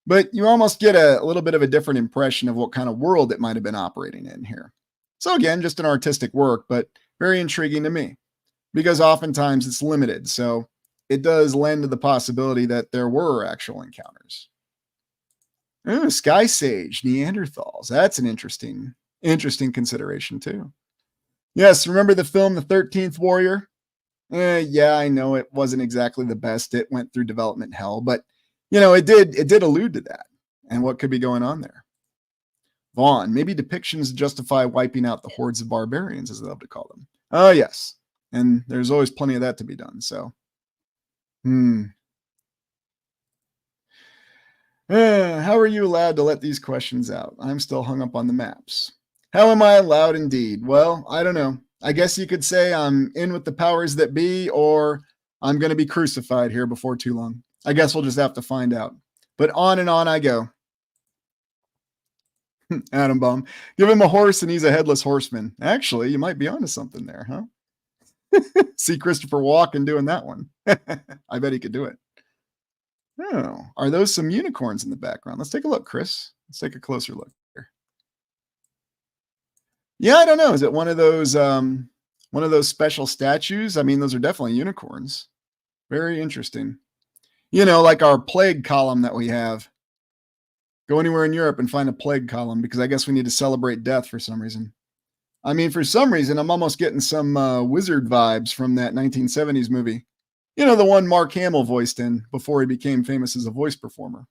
but you almost get a little bit of a different impression of what kind of world it might have been operating in here. So again, just an artistic work, but very intriguing to me because oftentimes it's limited. So it does lend to the possibility that there were actual encounters. Ooh, Sky Sage, Neanderthals. That's an interesting consideration too. Yes, remember the film The 13th Warrior? Yeah, I know it wasn't exactly the best. It went through development hell, but it did allude to that and what could be going on there. Vaughn, maybe depictions justify wiping out the hordes of barbarians, as they love to call them. Oh, yes. And there's always plenty of that to be done. So, how are you allowed to let these questions out? I'm still hung up on the maps. How am I allowed indeed? Well, I don't know. I guess you could say I'm in with the powers that be, or I'm going to be crucified here before too long. I guess we'll just have to find out. But on and on I go. Atom bomb. Give him a horse and he's a headless horseman. Actually, you might be onto something there, huh? See Christopher Walken doing that one. I bet he could do it. Oh, are those some unicorns in the background? Let's take a look, Chris. Let's take a closer look here. Yeah, I don't know. Is it one of those special statues? I mean, those are definitely unicorns. Very interesting. Like our plague column that we have. Go anywhere in Europe and find a plague column because I guess we need to celebrate death for some reason. I mean, for some reason, I'm almost getting some wizard vibes from that 1970s movie. The one Mark Hamill voiced in before he became famous as a voice performer.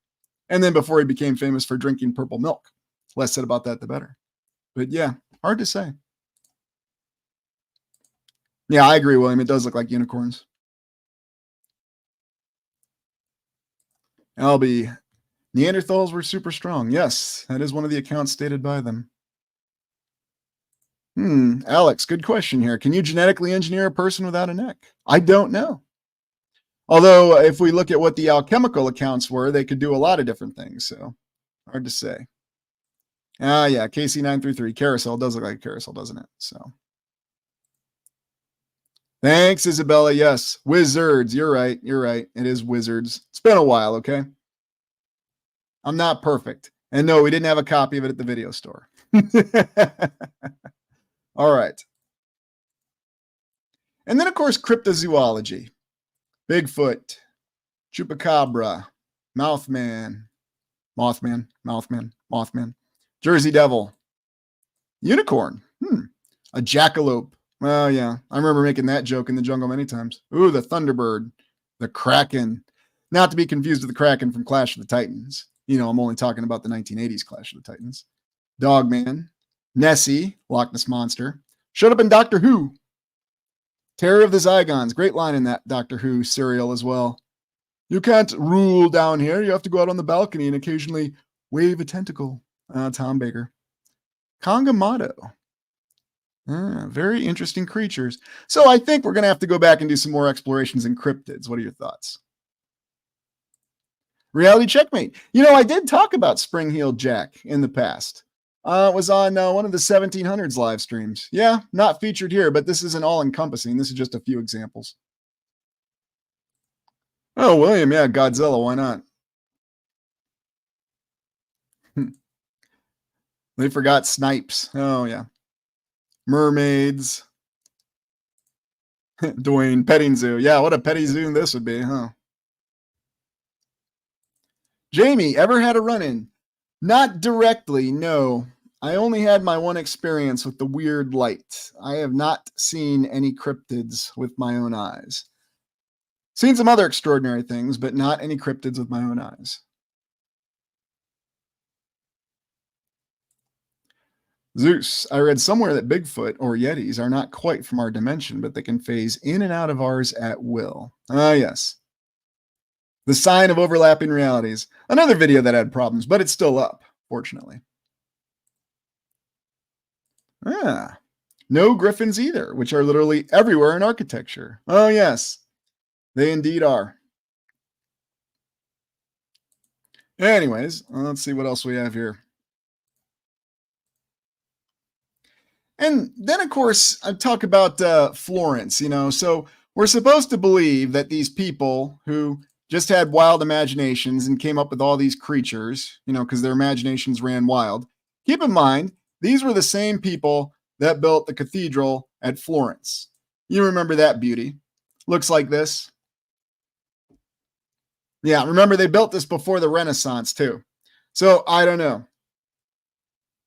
And then before he became famous for drinking purple milk. Less said about that, the better. But yeah, hard to say. Yeah, I agree, William. It does look like unicorns. LB, Neanderthals were super strong. Yes, that is one of the accounts stated by them. Alex, good question here. Can you genetically engineer a person without a neck? I don't know. Although, if we look at what the alchemical accounts were, they could do a lot of different things. So, hard to say. Yeah, KC933. Carousel does look like a carousel, doesn't it? So, thanks, Isabella. Yes, wizards. You're right. You're right. It is wizards. It's been a while, okay? I'm not perfect. And no, we didn't have a copy of it at the video store. All right. And then, of course, cryptozoology. Bigfoot, Chupacabra, Mothman, Jersey Devil, Unicorn, a jackalope. Oh, yeah. I remember making that joke in the jungle many times. Ooh, the Thunderbird, the Kraken. Not to be confused with the Kraken from Clash of the Titans. I'm only talking about the 1980s Clash of the Titans. Dogman, Nessie, Loch Ness Monster. Showed up in Doctor Who. Terror of the Zygons. Great line in that Doctor Who serial as well. You can't rule down here. You have to go out on the balcony and occasionally wave a tentacle. Tom Baker. Kangamato. Very interesting creatures. So I think we're going to have to go back and do some more explorations in cryptids. What are your thoughts? Reality Checkmate. I did talk about Spring-Heeled Jack in the past. It was on one of the 1700s live streams. Yeah, not featured here, but this isn't all-encompassing. This is just a few examples. Oh, William, yeah, Godzilla, why not? They forgot Snipes. Oh, yeah. Mermaids. Dwayne, petting zoo. Yeah, what a petting zoo this would be, huh? Jamie, ever had a run-in? Not directly, no. I only had my one experience with the weird light. I have not seen any cryptids with my own eyes. Seen some other extraordinary things, but not any cryptids with my own eyes. Zeus, I read somewhere that Bigfoot or Yetis are not quite from our dimension, but they can phase in and out of ours at will. Ah, yes. The sign of overlapping realities. Another video that had problems, but it's still up, fortunately. No griffins either, which are literally everywhere in architecture. Oh, yes, they indeed are. Anyways, let's see what else we have here. And then, of course, I talk about Florence, so we're supposed to believe that these people who just had wild imaginations and came up with all these creatures, because their imaginations ran wild. Keep in mind, these were the same people that built the cathedral at Florence. You remember that beauty. Looks like this. Yeah, remember they built this before the Renaissance too. So I don't know.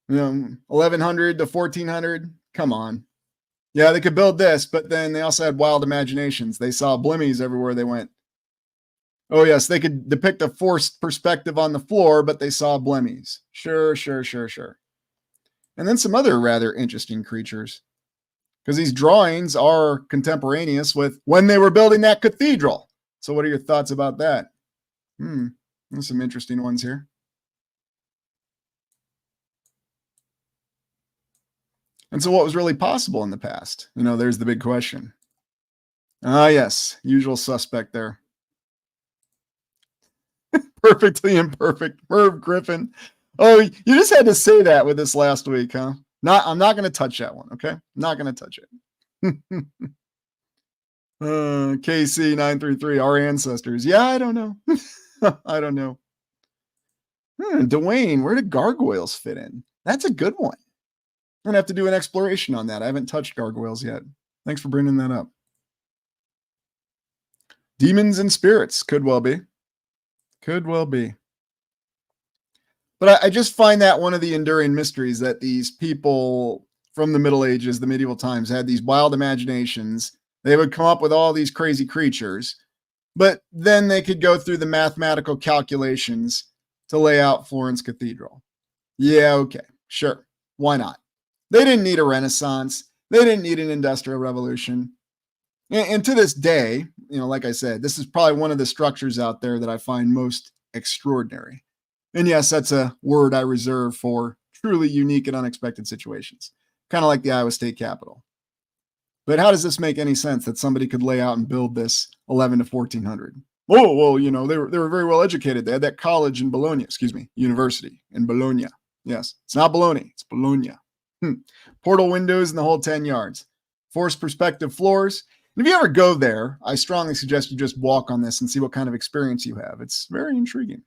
1100 to 1400. Come on. Yeah, they could build this, but then they also had wild imaginations. They saw blimmies everywhere they went. Oh, yes, they could depict a forced perspective on the floor, but they saw blimmies. Sure. And then some other rather interesting creatures. Because these drawings are contemporaneous with when they were building that cathedral. So what are your thoughts about that? There's some interesting ones here. And so what was really possible in the past? There's the big question. Ah, yes, usual suspect there. Perfectly imperfect. Merv Griffin. Oh, you just had to say that with this last week, huh? I'm not going to touch that one. Okay. I'm not going to touch it. KC933, our ancestors. Yeah, I don't know. I don't know. Dwayne, where do gargoyles fit in? That's a good one. I'm going to have to do an exploration on that. I haven't touched gargoyles yet. Thanks for bringing that up. Demons and spirits. Could well be. Could well be. But I just find that one of the enduring mysteries that these people from the Middle Ages, the medieval times, had these wild imaginations. They would come up with all these crazy creatures, but then they could go through the mathematical calculations to lay out Florence Cathedral. Yeah, okay, sure. Why not? They didn't need a Renaissance. They didn't need an industrial revolution. And to this day, like I said, this is probably one of the structures out there that I find most extraordinary. And yes, that's a word I reserve for truly unique and unexpected situations, kind of like the Iowa State Capitol. But how does this make any sense that somebody could lay out and build this 11 to 1400? Oh, well, they were very well educated. They had that college in Bologna, university in Bologna. Yes, it's not Bologna, it's Bologna. Portal windows and the whole 10 yards. Forced perspective floors. And if you ever go there, I strongly suggest you just walk on this and see what kind of experience you have. It's very intriguing.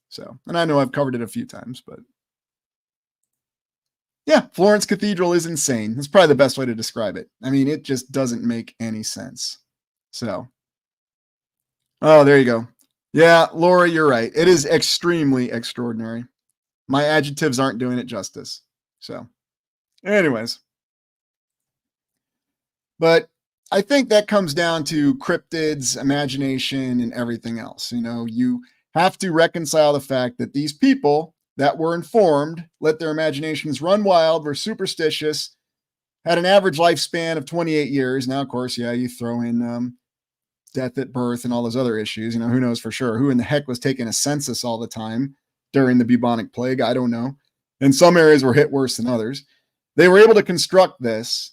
So, and I know I've covered it a few times, but yeah, Florence Cathedral is insane. That's probably the best way to describe it. I mean, it just doesn't make any sense. So, oh, there you go. Yeah, Laura, you're right. It is extremely extraordinary. My adjectives aren't doing it justice. So, anyways. But I think that comes down to cryptids, imagination, and everything else. You have to reconcile the fact that these people that were informed, let their imaginations run wild, were superstitious, had an average lifespan of 28 years. Now, of course, yeah, you throw in death at birth and all those other issues. Who knows for sure? Who in the heck was taking a census all the time during the bubonic plague? I don't know. And some areas were hit worse than others. They were able to construct this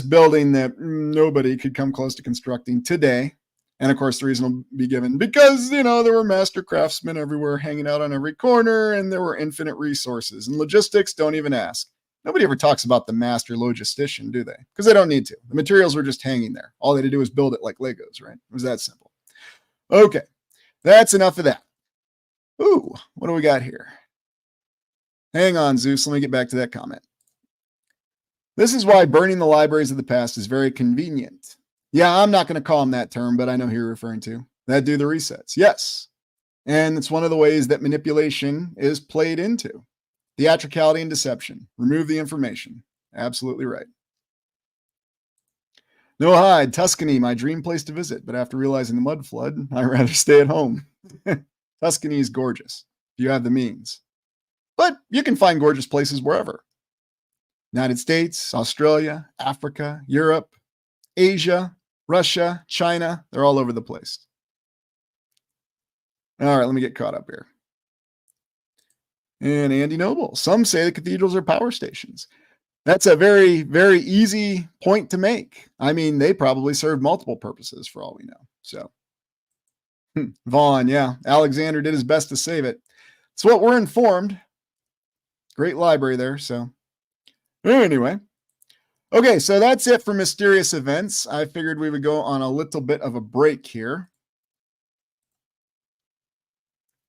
building that nobody could come close to constructing today. And of course, the reason will be given because, there were master craftsmen everywhere hanging out on every corner and there were infinite resources. And logistics, don't even ask. Nobody ever talks about the master logistician, do they? Because they don't need to. The materials were just hanging there. All they had to do was build it like Legos, right? It was that simple. Okay, that's enough of that. Ooh, what do we got here? Hang on, Zeus. Let me get back to that comment. This is why burning the libraries of the past is very convenient. Yeah, I'm not going to call him that term, but I know who you're referring to. That do the resets. Yes. And it's one of the ways that manipulation is played into. Theatricality and deception. Remove the information. Absolutely right. No hide, Tuscany, my dream place to visit, but after realizing the mud flood, I'd rather stay at home. Tuscany is gorgeous if you have the means. But you can find gorgeous places wherever. United States, Australia, Africa, Europe, Asia, Russia, China, they're all over the place. All right, let me get caught up here. And Andy Noble, some say the cathedrals are power stations. That's a very, very easy point to make. I mean, they probably serve multiple purposes for all we know. So, Vaughn, yeah, Alexander did his best to save it. It's what we're informed. Great library there. So, anyway. Okay, so that's it for mysterious events. I figured we would go on a little bit of a break here.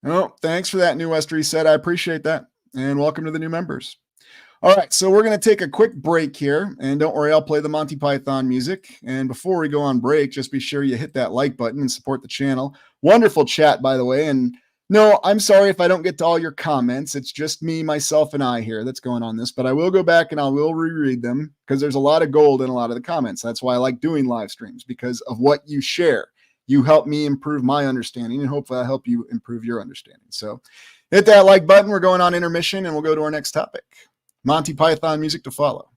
Oh, thanks for that, New West Reset. I appreciate that. And welcome to the new members. All right, so we're going to take a quick break here. And don't worry, I'll play the Monty Python music. And before we go on break, just be sure you hit that like button and support the channel. Wonderful chat, by the way. And no, I'm sorry if I don't get to all your comments. It's just me, myself, and I here that's going on this. But I will go back and I will reread them because there's a lot of gold in a lot of the comments. That's why I like doing live streams, because of what you share. You help me improve my understanding, and hopefully I help you improve your understanding. So hit that like button. We're going on intermission, and we'll go to our next topic. Monty Python music to follow.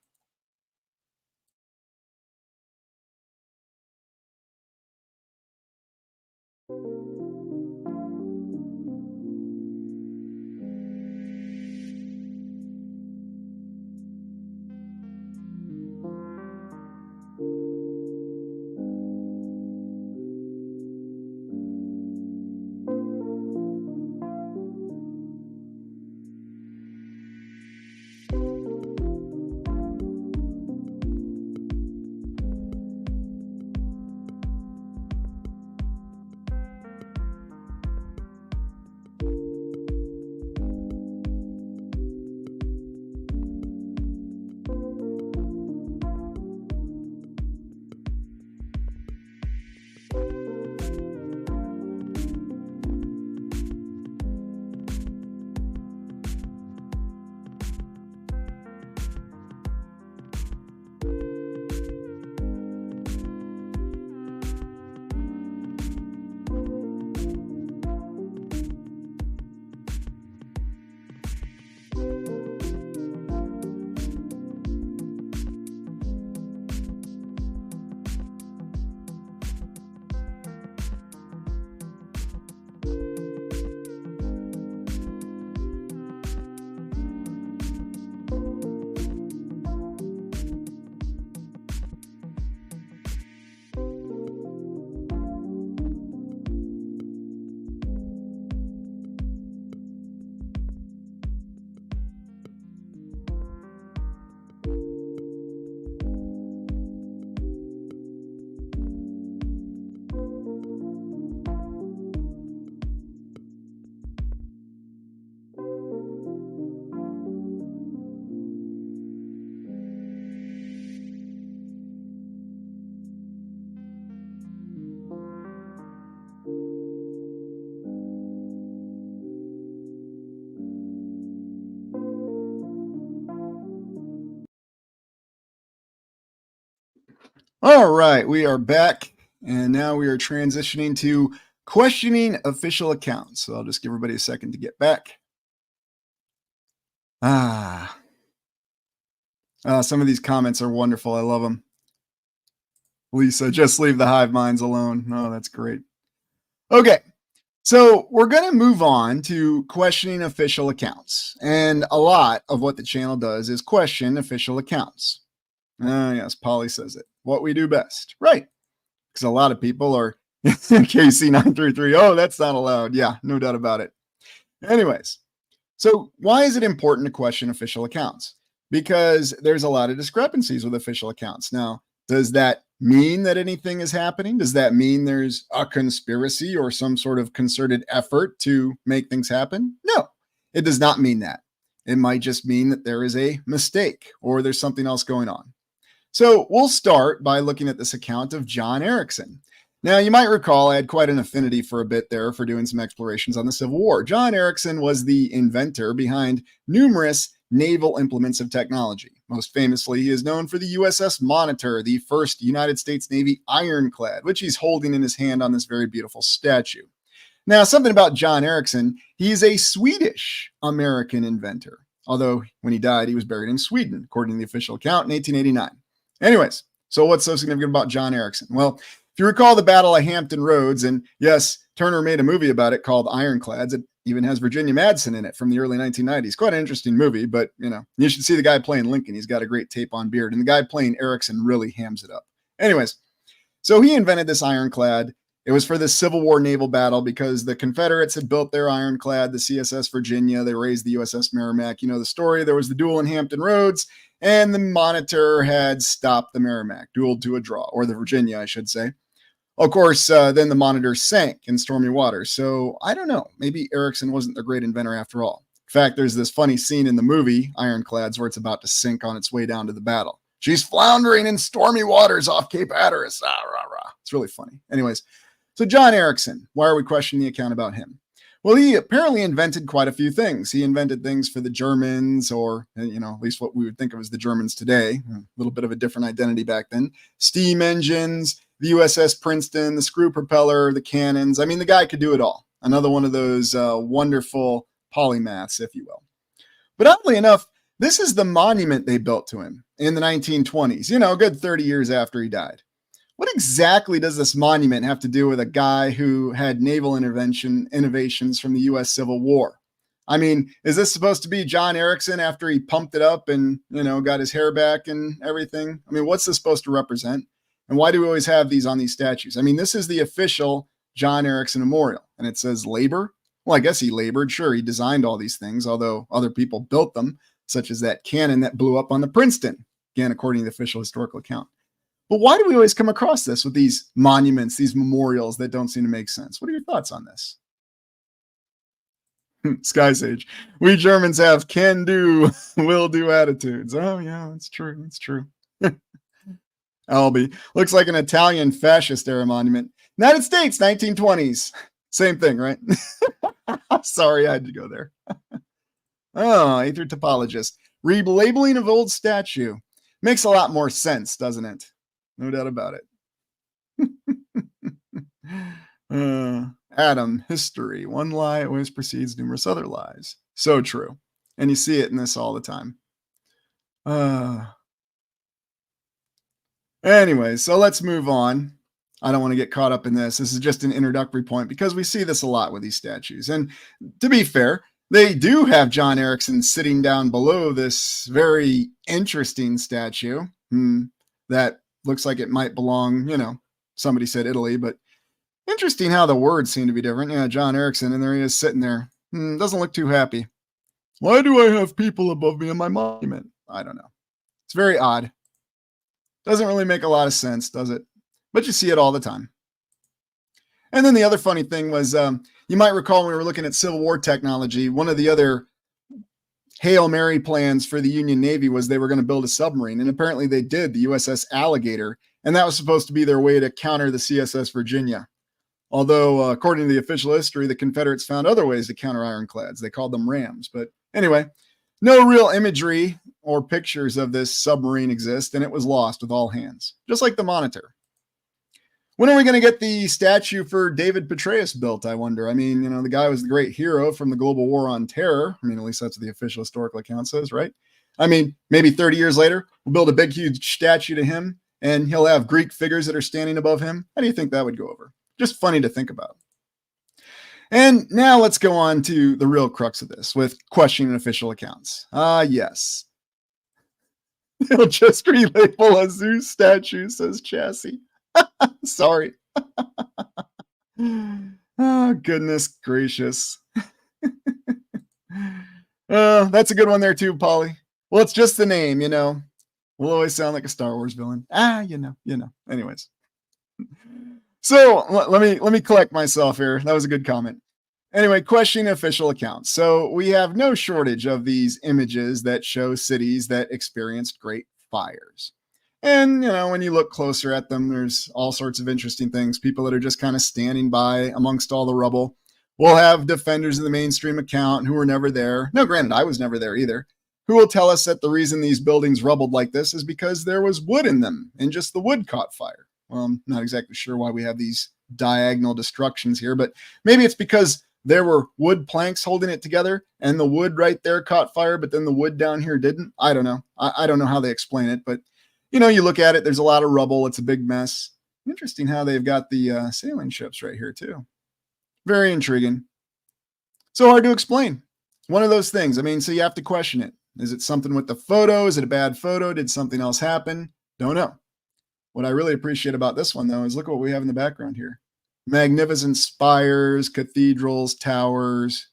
All right, we are back, and now we are transitioning to questioning official accounts. So I'll just give everybody a second to get back. Ah, some of these comments are wonderful. I love them. Lisa, just leave the hive minds alone. Oh, that's great. Okay, so we're going to move on to questioning official accounts. And a lot of what the channel does is question official accounts. Yes, Polly says it. What we do best. Right. Because a lot of people are KC933. Oh, that's not allowed. Yeah, no doubt about it. Anyways, so why is it important to question official accounts? Because there's a lot of discrepancies with official accounts. Now, does that mean that anything is happening? Does that mean there's a conspiracy or some sort of concerted effort to make things happen? No, it does not mean that. It might just mean that there is a mistake or there's something else going on. So we'll start by looking at this account of John Erickson. Now, you might recall I had quite an affinity for a bit there for doing some explorations on the Civil War. John Erickson was the inventor behind numerous naval implements of technology. Most famously, he is known for the USS Monitor, the first United States Navy ironclad, which he's holding in his hand on this very beautiful statue. Now, something about John Erickson, he's a Swedish American inventor, although when he died, he was buried in Sweden, according to the official account in 1889. Anyways, so what's so significant about John Erickson? Well, if you recall the Battle of Hampton Roads, and yes, Turner made a movie about it called Ironclads. It even has Virginia Madsen in it from the early 1990s. Quite an interesting movie, but you should see the guy playing Lincoln. He's got a great tape-on beard, and the guy playing Erickson really hams it up. Anyways, so he invented this ironclad. It was for the Civil War naval battle because the Confederates had built their ironclad, the CSS Virginia. They raised the USS Merrimack. You know the story. There was the duel in Hampton Roads, and the Monitor had stopped the Merrimack, dueled to a draw, or the Virginia, I should say. Of course, then the Monitor sank in stormy waters. So I don't know. Maybe Erickson wasn't a great inventor after all. In fact, there's this funny scene in the movie Ironclads where it's about to sink on its way down to the battle. She's floundering in stormy waters off Cape Hatteras. Ah, rah, rah. It's really funny. Anyways, so John Erickson, why are we questioning the account about him? Well, he apparently invented quite a few things. He invented things for the Germans, or, at least what we would think of as the Germans today. A little bit of a different identity back then. Steam engines, the USS Princeton, the screw propeller, the cannons. I mean, the guy could do it all. Another one of those wonderful polymaths, if you will. But oddly enough, this is the monument they built to him in the 1920s, a good 30 years after he died. What exactly does this monument have to do with a guy who had naval innovations from the U.S. Civil War? I mean, is this supposed to be John Erickson after he pumped it up and, got his hair back and everything? I mean, what's this supposed to represent? And why do we always have these on these statues? I mean, this is the official John Erickson Memorial, and it says labor. Well, I guess he labored. Sure, he designed all these things, although other people built them, such as that cannon that blew up on the Princeton, again, according to the official historical account. But why do we always come across this with these monuments, these memorials that don't seem to make sense? What are your thoughts on this? Sky Sage, we Germans have can-do, will-do attitudes. Oh, yeah, that's true. That's true. Albie, looks like an Italian fascist era monument. United States, 1920s. Same thing, right? Sorry, I had to go there. Oh, Aether Topologist. Relabeling of old statue. Makes a lot more sense, doesn't it? No doubt about it. Adam, history. One lie always precedes numerous other lies. So true. And you see it in this all the time. Anyway, so let's move on. I don't want to get caught up in this. This is just an introductory point because we see this a lot with these statues. And to be fair, they do have John Erickson sitting down below this very interesting statue that looks like it might belong, somebody said Italy, but interesting how the words seem to be different. Yeah, John Erickson, and there he is sitting there. Doesn't look too happy. Why do I have people above me in my monument? I don't know. It's very odd. Doesn't really make a lot of sense, does it? But you see it all the time. And then the other funny thing was, you might recall when we were looking at Civil War technology, one of the other Hail Mary plans for the Union Navy was they were going to build a submarine. And apparently they did, the USS Alligator. And that was supposed to be their way to counter the CSS Virginia. Although, according to the official history, the Confederates found other ways to counter ironclads. They called them rams. But anyway, no real imagery or pictures of this submarine exist, and it was lost with all hands, just like the Monitor. When are we going to get the statue for David Petraeus built, I wonder? I mean, the guy was the great hero from the global war on terror. I mean, at least that's what the official historical account says, right? I mean, maybe 30 years later, we'll build a big, huge statue to him, and he'll have Greek figures that are standing above him. How do you think that would go over? Just funny to think about. And now let's go on to the real crux of this with questioning official accounts. Yes. They'll just relabel a Zeus statue, says Chassis. Sorry. Oh, goodness gracious. That's a good one there too, Polly. Well, it's just the name, We'll always sound like a Star Wars villain. Anyways. So let me collect myself here. That was a good comment. Anyway, questioning official accounts. So we have no shortage of these images that show cities that experienced great fires. And, when you look closer at them, there's all sorts of interesting things. People that are just kind of standing by amongst all the rubble. We'll have defenders of the mainstream account who were never there. No, granted, I was never there either. Who will tell us that the reason these buildings rubbled like this is because there was wood in them and just the wood caught fire. Well, I'm not exactly sure why we have these diagonal destructions here, but maybe it's because there were wood planks holding it together and the wood right there caught fire, but then the wood down here didn't. I don't know. I don't know how they explain it, but you look at it, there's a lot of rubble. It's a big mess. Interesting how they've got the sailing ships right here too. Very intriguing. So hard to explain. One of those things. I mean, so you have to question it. Is it something with the photo? Is it a bad photo? Did something else happen? Don't know. What I really appreciate about this one, though, is look what we have in the background here. Magnificent spires, cathedrals, towers.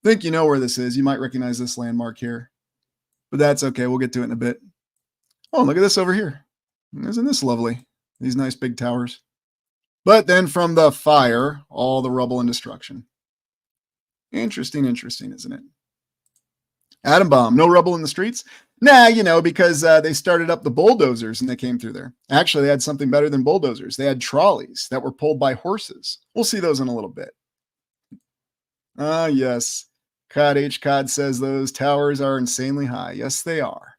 I think you know where this is. You might recognize this landmark here. But that's okay. We'll get to it in a bit. Oh, look at this over here. Isn't this lovely? These nice big towers. But then from the fire, all the rubble and destruction. Interesting, isn't it? Atom bomb, no rubble in the streets? Nah, because they started up the bulldozers and they came through there. Actually, they had something better than bulldozers. They had trolleys that were pulled by horses. We'll see those in a little bit. Yes. Cod H. Cod says those towers are insanely high. Yes, they are.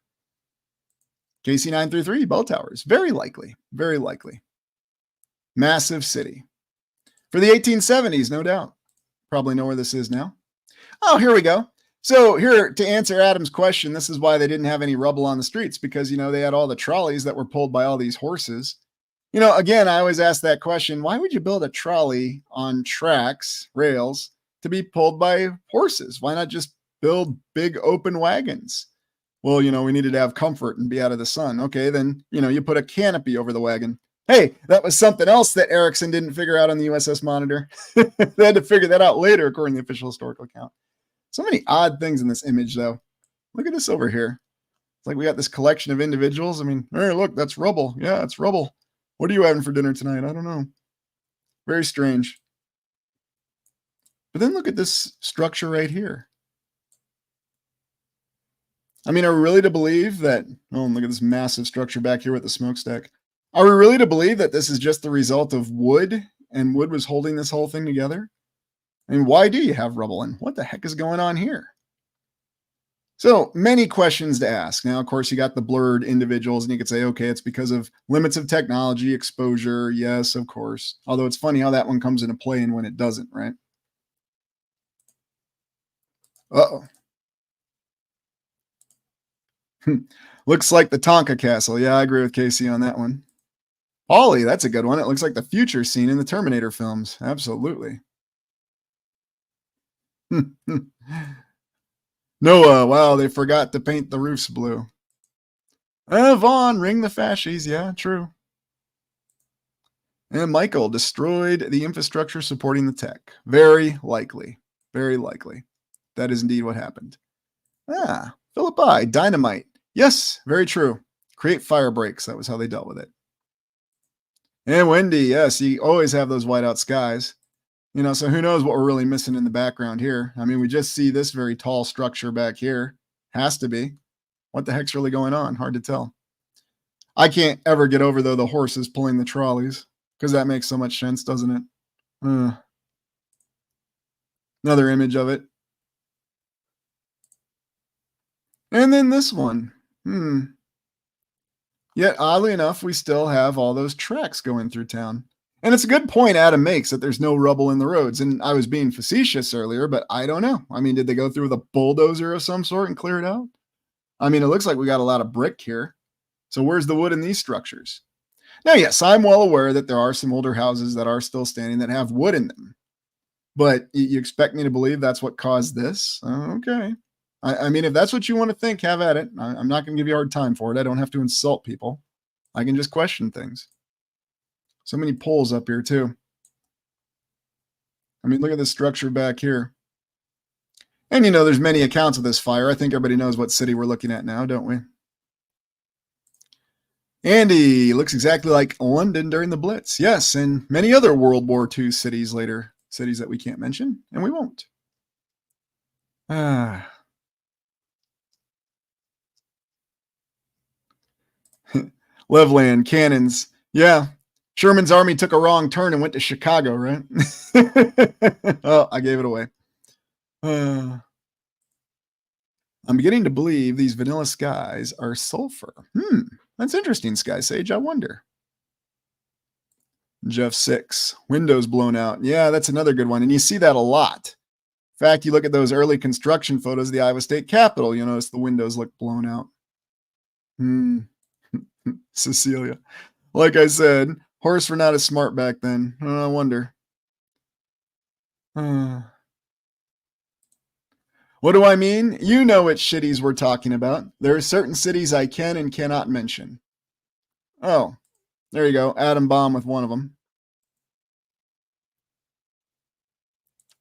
KC933, bell towers. Very likely. Very likely. Massive city. For the 1870s, no doubt. Probably know where this is now. Oh, here we go. So here, to answer Adam's question, this is why they didn't have any rubble on the streets, because, they had all the trolleys that were pulled by all these horses. Again, I always ask that question, why would you build a trolley on tracks, rails, to be pulled by horses? Why not just build big open wagons? Well, we needed to have comfort and be out of the sun. Okay, then, you put a canopy over the wagon. Hey, that was something else that Erickson didn't figure out on the USS Monitor. They had to figure that out later, according to the official historical account. So many odd things in this image, though. Look at this over here. It's like we got this collection of individuals. I mean, hey, look, that's rubble. Yeah, it's rubble. What are you having for dinner tonight? I don't know. Very strange. But then look at this structure right here. I mean, are we really to believe that... Oh, and look at this massive structure back here with the smokestack. Are we really to believe that this is just the result of wood, and wood was holding this whole thing together? I mean, why do you have rubble, and what the heck is going on here? So many questions to ask. Now, of course, you got the blurred individuals, and you could say, okay, it's because of limits of technology, exposure. Yes, of course. Although it's funny how that one comes into play and when it doesn't, right? Uh-oh. Looks like the Tonka Castle. Yeah, I agree with Casey on that one. Ollie, that's a good one. It looks like the future scene in the Terminator films. Absolutely. Noah, wow, they forgot to paint the roofs blue. Vaughn, ring the fascies. Yeah, true. And Michael destroyed the infrastructure supporting the tech. Very likely. Very likely. That is indeed what happened. Philippi, dynamite. Yes, very true. Create fire breaks. That was how they dealt with it. And Wendy, yes, you always have those whiteout skies. So who knows what we're really missing in the background here. I mean, we just see this very tall structure back here. Has to be. What the heck's really going on? Hard to tell. I can't ever get over, though, the horses pulling the trolleys, because that makes so much sense, doesn't it? Another image of it. And then this one. Hmm. Yet, oddly enough, we still have all those tracks going through town. And it's a good point Adam makes that there's no rubble in the roads. And I was being facetious earlier, but I don't know. I mean, did they go through with a bulldozer of some sort and clear it out? I mean, it looks like we got a lot of brick here. So where's the wood in these structures? Now, yes, I'm well aware that there are some older houses that are still standing that have wood in them. But you expect me to believe that's what caused this? Okay. I mean, if that's what you want to think, have at it. I'm not going to give you a hard time for it. I don't have to insult people. I can just question things. So many poles up here, too. I mean, look at the structure back here. And, there's many accounts of this fire. I think everybody knows what city we're looking at now, don't we? Andy looks exactly like London during the Blitz. Yes, and many other World War II cities later. Cities that we can't mention, and we won't. Ah. Loveland, cannons. Yeah. Sherman's army took a wrong turn and went to Chicago, right? Oh, I gave it away. I'm beginning to believe these vanilla skies are sulfur. That's interesting, Sky Sage. I wonder. Jeff 6. Windows blown out. Yeah, that's another good one. And you see that a lot. In fact, you look at those early construction photos of the Iowa State Capitol, you notice the windows look blown out. Cecilia. Like I said, horse were not as smart back then. I wonder. What do I mean? You know which cities we're talking about. There are certain cities I can and cannot mention. Oh, there you go. Atom bomb with one of them.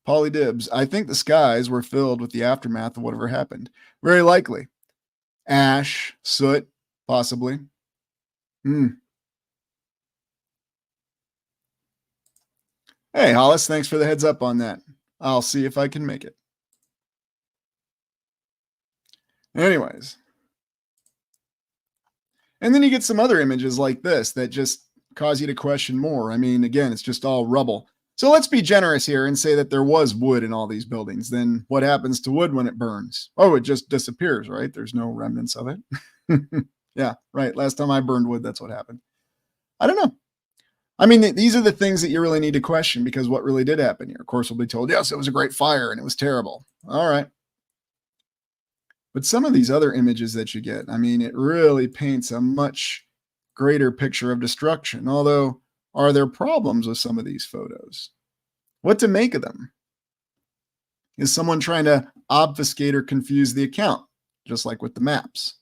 Polly Dibs. I think the skies were filled with the aftermath of whatever happened. Very likely. Ash, soot, possibly. Hey, Hollis, thanks for the heads up on that. I'll see if I can make it. Anyways. And then you get some other images like this that just cause you to question more. I mean, again, it's just all rubble. So let's be generous here and say that there was wood in all these buildings. Then what happens to wood when it burns? Oh, it just disappears, right? There's no remnants of it. Yeah, right. Last time I burned wood, that's what happened. I don't know. I mean, these are the things that you really need to question because what really did happen here? Of course, we'll be told, yes, it was a great fire and it was terrible. All right. But some of these other images that you get, I mean, it really paints a much greater picture of destruction. Although, are there problems with some of these photos? What to make of them? Is someone trying to obfuscate or confuse the account, just like with the maps?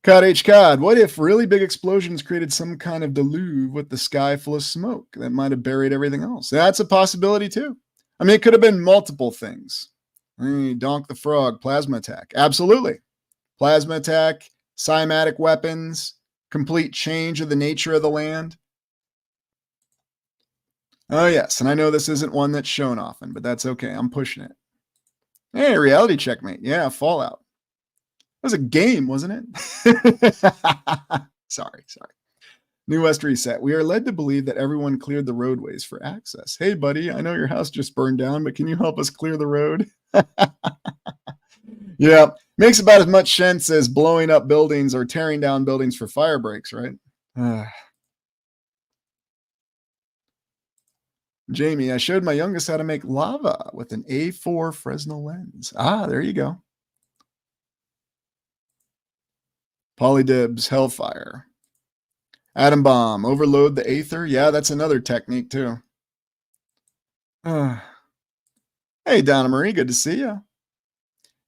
Cod H. Cod, what if really big explosions created some kind of deluge with the sky full of smoke that might have buried everything else? That's a possibility too. I mean, it could have been multiple things. Donk the Frog, plasma attack. Absolutely. Plasma attack, cymatic weapons, complete change of the nature of the land. Oh, yes. And I know this isn't one that's shown often, but that's okay. I'm pushing it. Hey, reality checkmate. Yeah, Fallout. It was a game, wasn't it? Sorry. New West Reset. We are led to believe that everyone cleared the roadways for access. Hey, buddy, I know your house just burned down, but can you help us clear the road? Yeah, makes about as much sense as blowing up buildings or tearing down buildings for fire breaks, right? Jamie, I showed my youngest how to make lava with an A4 Fresnel lens. Ah, there you go. Polydibs, Hellfire. Atom bomb, overload the aether. Yeah, that's another technique too. Hey, Donna Marie, good to see you.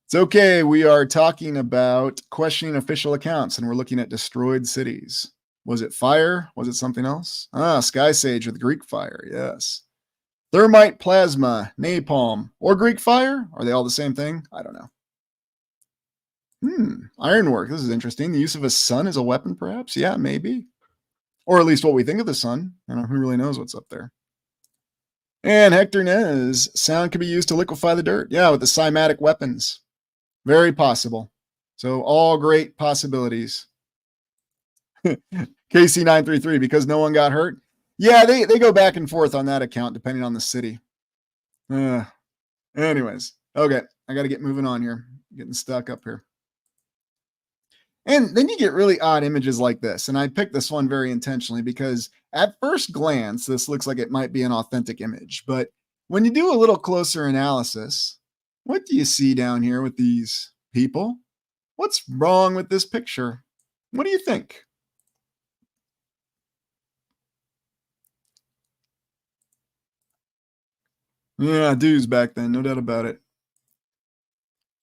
It's okay. We are talking about questioning official accounts and we're looking at destroyed cities. Was it fire? Was it something else? Sky Sage with Greek fire. Yes. Thermite, plasma, napalm, or Greek fire? Are they all the same thing? I don't know. Ironwork. This is interesting. The use of a sun as a weapon, perhaps? Yeah, maybe. Or at least what we think of the sun. Who really knows what's up there? And Hector Nez, sound can be used to liquefy the dirt. Yeah, with the cymatic weapons. Very possible. So all great possibilities. KC933, because no one got hurt. Yeah, they go back and forth on that account depending on the city. Anyways, okay. I got to get moving on here. Getting stuck up here. And then you get really odd images like this. And I picked this one very intentionally because at first glance, this looks like it might be an authentic image. But when you do a little closer analysis, what do you see down here with these people? What's wrong with this picture? What do you think? Yeah, dudes back then, no doubt about it.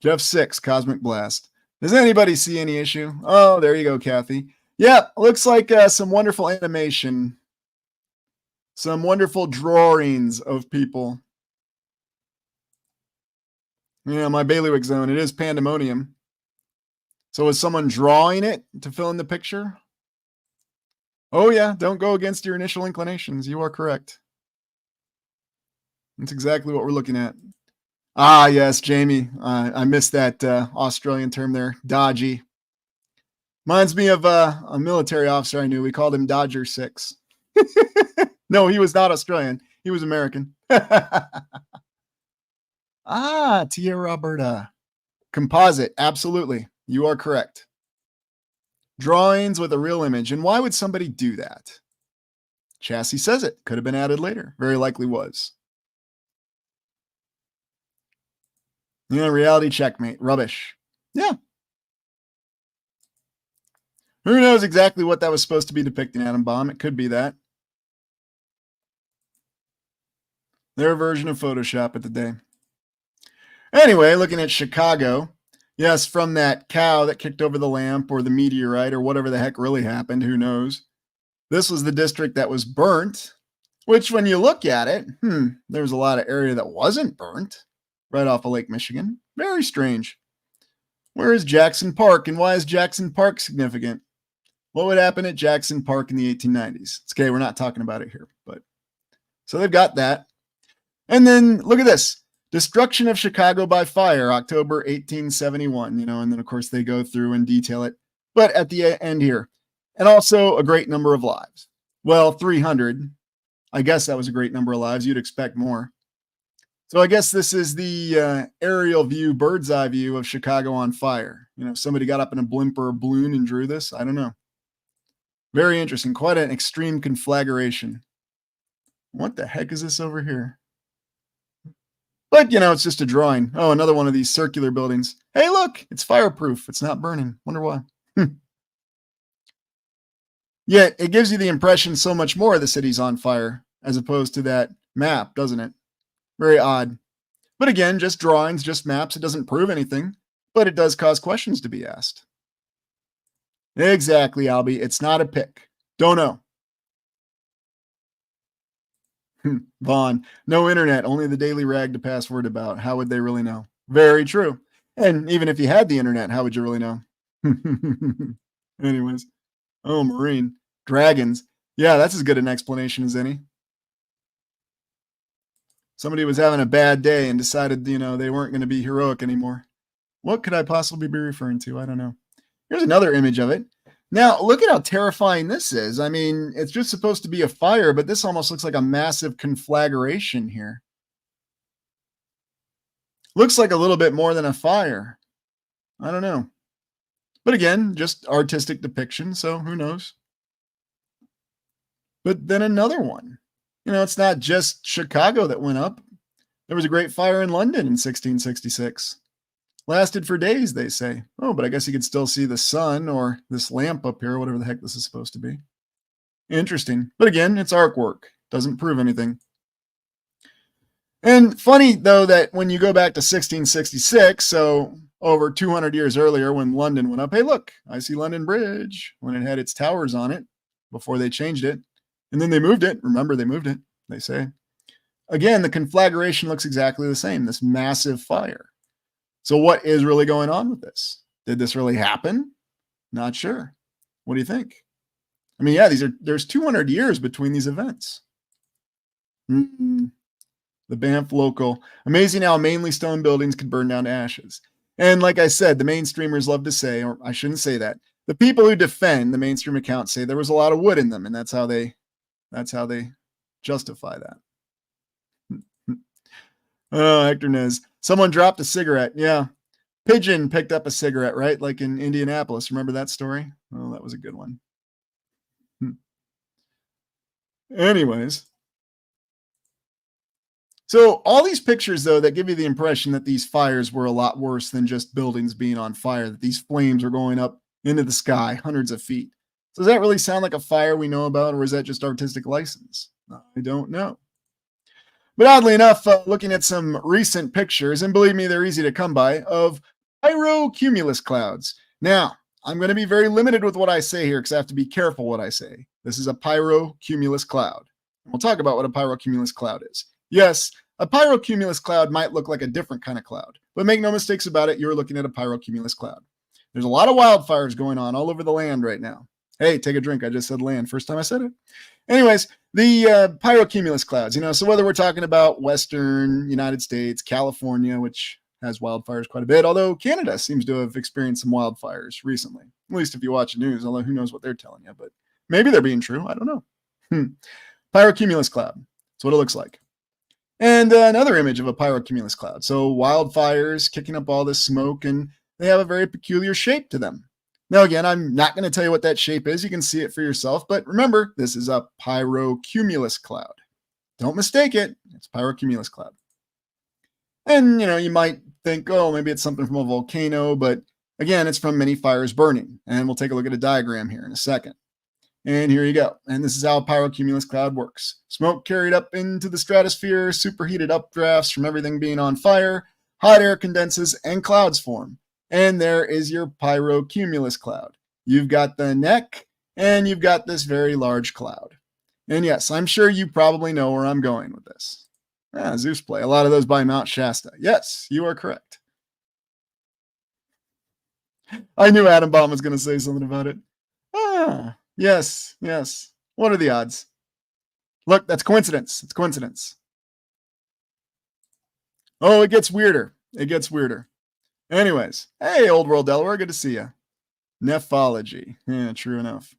Jeff 6, Cosmic Blast. Does anybody see any issue? Oh, there you go, Kathy. Yeah, looks like some wonderful animation, some wonderful drawings of people. Yeah, my bailiwick zone, it is pandemonium. So is someone drawing it to fill in the picture? Oh, yeah, don't go against your initial inclinations. You are correct. That's exactly what we're looking at. Ah, yes, Jamie. I missed that Australian term there. Dodgy. Reminds me of a military officer I knew. We called him Dodger 6. No, he was not Australian. He was American. Ah, Tia Roberta. Composite. Absolutely. You are correct. Drawings with a real image. And why would somebody do that? Chassis says it. Could have been added later. Very likely was. Yeah, reality checkmate. Rubbish. Yeah. Who knows exactly what that was supposed to be depicting, Atom Bomb? It could be that. Their version of Photoshop at the day. Anyway, looking at Chicago. Yes, from that cow that kicked over the lamp or the meteorite or whatever the heck really happened. Who knows? This was the district that was burnt, which when you look at it, there was a lot of area that wasn't burnt right off of Lake Michigan. Very strange. Where is Jackson Park and why is Jackson Park significant? What would happen at Jackson Park in the 1890s? It's okay, we're not talking about it here, but so they've got that. And then look at this. Destruction of Chicago by fire, October 1871, and then of course they go through and detail it. But at the end here, and also a great number of lives. Well, 300. I guess that was a great number of lives. You'd expect more. So I guess this is the aerial view, bird's eye view of Chicago on fire. Somebody got up in a blimp or a balloon and drew this. I don't know. Very interesting. Quite an extreme conflagration. What the heck is this over here? But, it's just a drawing. Oh, another one of these circular buildings. Hey, look, it's fireproof. It's not burning. Wonder why. Yet it gives you the impression so much more the city's on fire as opposed to that map, doesn't it? Very odd. But again, just drawings, just maps. It doesn't prove anything, but it does cause questions to be asked. Exactly, Albie. It's not a pick. Don't know. Vaughn, no internet, only the Daily Rag to pass word about. How would they really know? Very true. And even if you had the internet, how would you really know? Anyways. Oh, Marine. Dragons. Yeah, that's as good an explanation as any. Somebody was having a bad day and decided, they weren't going to be heroic anymore. What could I possibly be referring to? I don't know. Here's another image of it. Now, look at how terrifying this is. I mean, it's just supposed to be a fire, but this almost looks like a massive conflagration here. Looks like a little bit more than a fire. I don't know. But again, just artistic depiction, so who knows? But then another one. It's not just Chicago that went up. There was a great fire in London in 1666. Lasted for days, they say. Oh, but I guess you could still see the sun or this lamp up here, whatever the heck this is supposed to be. Interesting. But again, it's artwork. Doesn't prove anything. And funny, though, that when you go back to 1666, so over 200 years earlier when London went up, hey, look, I see London Bridge when it had its towers on it before they changed it. And then they moved it. Remember, they moved it, they say. Again, the conflagration looks exactly the same, this massive fire. So what is really going on with this? Did this really happen? Not sure. What do you think? I mean, yeah, there's 200 years between these events. The Banff local. Amazing how mainly stone buildings could burn down to ashes. And like I said, the mainstreamers love to say, or I shouldn't say that. The people who defend the mainstream accounts say there was a lot of wood in them, and that's how they justify that. Oh, Hector Nez. Someone dropped a cigarette. Yeah. Pigeon picked up a cigarette, right? Like in Indianapolis. Remember that story? Oh, that was a good one. Anyways, so all these pictures, though, that give you the impression that these fires were a lot worse than just buildings being on fire, that these flames are going up into the sky hundreds of feet. So does that really sound like a fire we know about, or is that just artistic license? I don't know. But oddly enough, looking at some recent pictures, and believe me, they're easy to come by, of pyrocumulus clouds. Now, I'm going to be very limited with what I say here because I have to be careful what I say. This is a pyrocumulus cloud. We'll talk about what a pyrocumulus cloud is. Yes, a pyrocumulus cloud might look like a different kind of cloud, but make no mistakes about it, you're looking at a pyrocumulus cloud. There's a lot of wildfires going on all over the land right now. Hey, take a drink. I just said land. First time I said it. Anyways, the pyrocumulus clouds, so whether we're talking about Western United States, California, which has wildfires quite a bit, although Canada seems to have experienced some wildfires recently, at least if you watch the news, although who knows what they're telling you, but maybe they're being true. I don't know. Pyrocumulus cloud. That's what it looks like. And another image of a pyrocumulus cloud. So wildfires kicking up all this smoke, and they have a very peculiar shape to them. Now, again, I'm not going to tell you what that shape is. You can see it for yourself. But remember, this is a pyrocumulus cloud. Don't mistake it. It's pyrocumulus cloud. And, you might think, oh, maybe it's something from a volcano. But again, it's from many fires burning. And we'll take a look at a diagram here in a second. And here you go. And this is how a pyrocumulus cloud works. Smoke carried up into the stratosphere, superheated updrafts from everything being on fire, hot air condenses, and clouds form. And there is your pyrocumulus cloud. You've got the neck, and you've got this very large cloud. And yes, I'm sure you probably know where I'm going with this. Zeus play. A lot of those by Mount Shasta. Yes, you are correct. I knew Adam Baum was going to say something about it. Yes. What are the odds? Look, that's coincidence. It's coincidence. Oh, it gets weirder. Anyways, hey, Old World Delaware, good to see you. Nephology. Yeah, true enough.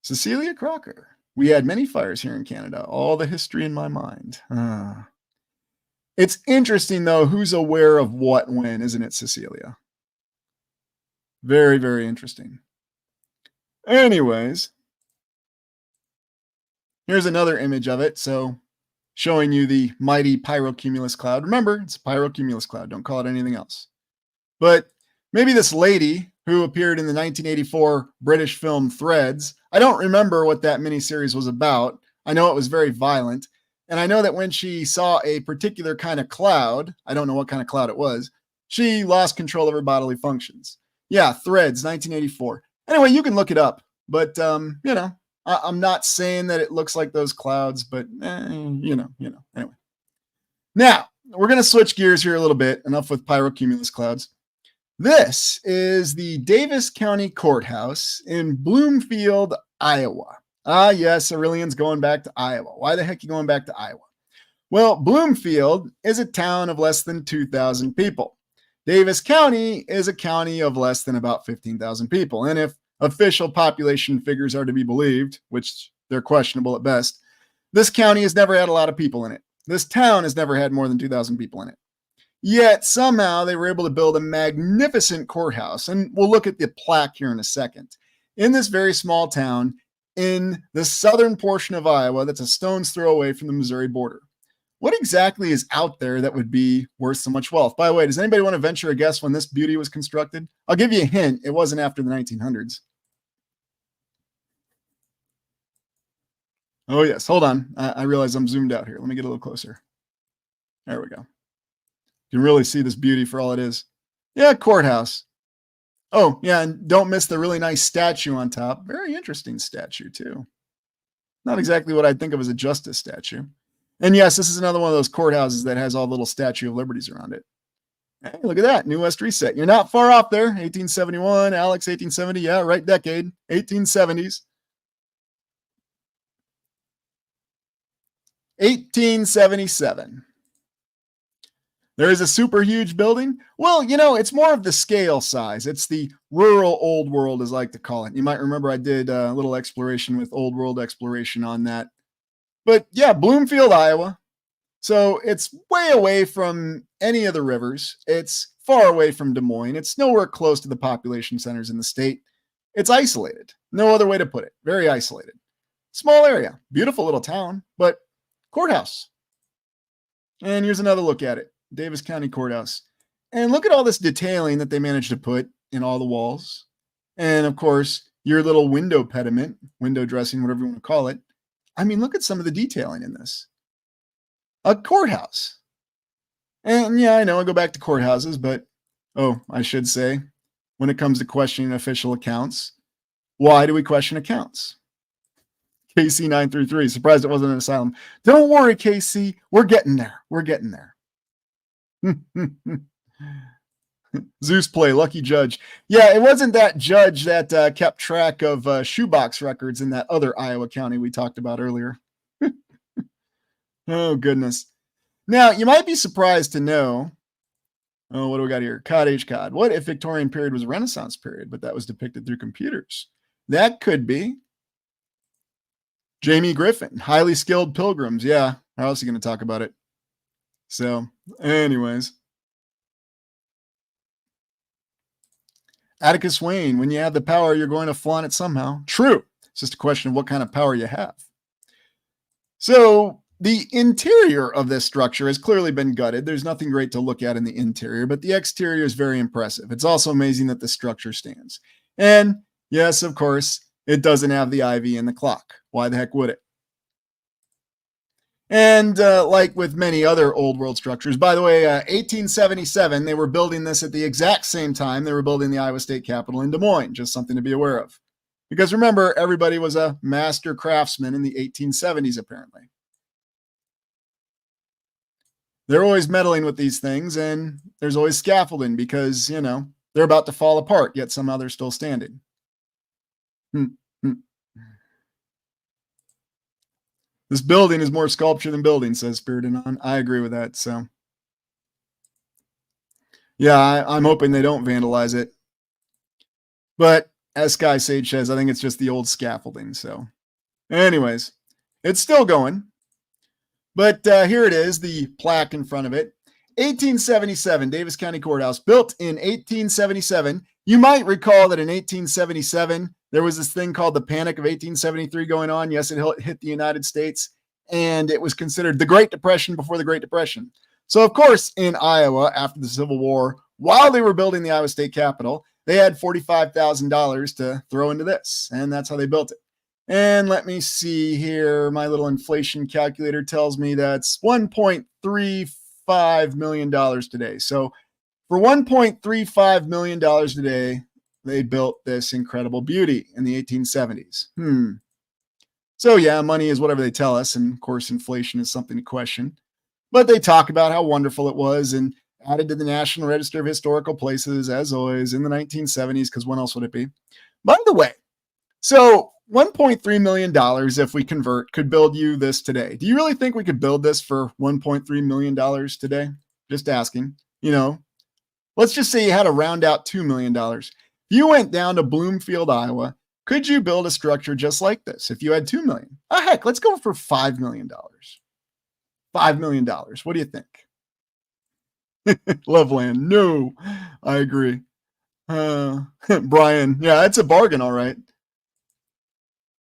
Cecilia Crocker. We had many fires here in Canada. All the history in my mind. It's interesting, though, who's aware of what when, isn't it, Cecilia? Very, very interesting. Anyways, here's another image of it. So showing you the mighty pyrocumulus cloud. Remember, it's a pyrocumulus cloud. Don't call it anything else. But maybe this lady who appeared in the 1984 British film Threads, I don't remember what that miniseries was about. I know it was very violent. And I know that when she saw a particular kind of cloud, I don't know what kind of cloud it was, she lost control of her bodily functions. Yeah, Threads, 1984. Anyway, you can look it up. But, I'm not saying that it looks like those clouds, but, Anyway. Now, we're going to switch gears here a little bit. Enough with pyrocumulus clouds. This is the Davis County Courthouse in Bloomfield, Iowa. Yes, Aurelian's going back to Iowa. Why the heck are you going back to Iowa? Well, Bloomfield is a town of less than 2,000 people. Davis County is a county of less than about 15,000 people. And if official population figures are to be believed, which they're questionable at best, this county has never had a lot of people in it. This town has never had more than 2,000 people in it. Yet somehow they were able to build a magnificent courthouse. And we'll look at the plaque here in a second. In this very small town in the southern portion of Iowa that's a stone's throw away from the Missouri border. What exactly is out there that would be worth so much wealth? By the way, does anybody want to venture a guess when this beauty was constructed? I'll give you a hint. It wasn't after the 1900s. Oh, yes. Hold on. I realize I'm zoomed out here. Let me get a little closer. There we go. You can really see this beauty for all it is. Yeah, courthouse. Oh, yeah, and don't miss the really nice statue on top. Very interesting statue, too. Not exactly what I'd think of as a justice statue. And yes, this is another one of those courthouses that has all the little Statue of Liberties around it. Hey, look at that. New West Reset. You're not far off there. 1871, Alex, 1870. Yeah, right decade. 1870s. 1877. There is a super huge building. Well, it's more of the scale size. It's the rural old world, as I like to call it. You might remember I did a little exploration with Old World Exploration on that. But yeah, Bloomfield, Iowa. So it's way away from any of the rivers. It's far away from Des Moines. It's nowhere close to the population centers in the state. It's isolated. No other way to put it. Very isolated. Small area. Beautiful little town, but courthouse. And here's another look at it. Davis County Courthouse. And look at all this detailing that they managed to put in all the walls. And of course, your little window pediment, window dressing, whatever you want to call it. I mean, look at some of the detailing in this. A courthouse. And yeah, I know I go back to courthouses, but I should say, when it comes to questioning official accounts, why do we question accounts? KC933, surprised it wasn't an asylum. Don't worry, KC, we're getting there. We're getting there. Zeus play, lucky judge. Yeah, it wasn't that judge that kept track of shoebox records in that other Iowa county we talked about earlier. Oh, goodness. Now, you might be surprised to know, what do we got here? Cod H. Cod. What if Victorian period was a Renaissance period, but that was depicted through computers? That could be. Jamie Griffin, highly skilled pilgrims. Yeah, how else are you going to talk about it? So, anyways. Atticus Wayne, when you have the power, you're going to flaunt it somehow. True. It's just a question of what kind of power you have. So, the interior of this structure has clearly been gutted. There's nothing great to look at in the interior, but the exterior is very impressive. It's also amazing that the structure stands. And yes, of course, it doesn't have the ivy in the clock. Why the heck would it? And like with many other old world structures, by the way, 1877, they were building this at the exact same time they were building the Iowa State Capitol in Des Moines. Just something to be aware of. Because remember, everybody was a master craftsman in the 1870s, apparently. They're always meddling with these things, and there's always scaffolding because, they're about to fall apart, yet somehow they're still standing. This building is more sculpture than building, says Spirited On. I agree with that. So, yeah, I'm hoping they don't vandalize it. But as Sky Sage says, I think it's just the old scaffolding. So, anyways, it's still going. But here it is, the plaque in front of it. 1877, Davis County Courthouse, built in 1877. You might recall that in 1877, there was this thing called the Panic of 1873 going on. Yes, it hit the United States, and it was considered the Great Depression before the Great Depression. So, of course, in Iowa, after the Civil War, while they were building the Iowa State Capitol, they had $45,000 to throw into this, and that's how they built it. And let me see here. My little inflation calculator tells me that's $1.35 million today. So for $1.35 million today, they built this incredible beauty in the 1870s. So yeah, money is whatever they tell us. And of course, inflation is something to question. But they talk about how wonderful it was and added to the National Register of Historical Places, as always, in the 1970s, because when else would it be? By the way, so $1.3 million, if we convert, could build you this today. Do you really think we could build this for $1.3 million today? Just asking. Let's just say you had to round out $2 million. If you went down to Bloomfield, Iowa, could you build a structure just like this if you had $2 million? Oh, heck, let's go for $5 million. $5 million. What do you think? Loveland. No, I agree. Brian. Yeah, it's a bargain. All right.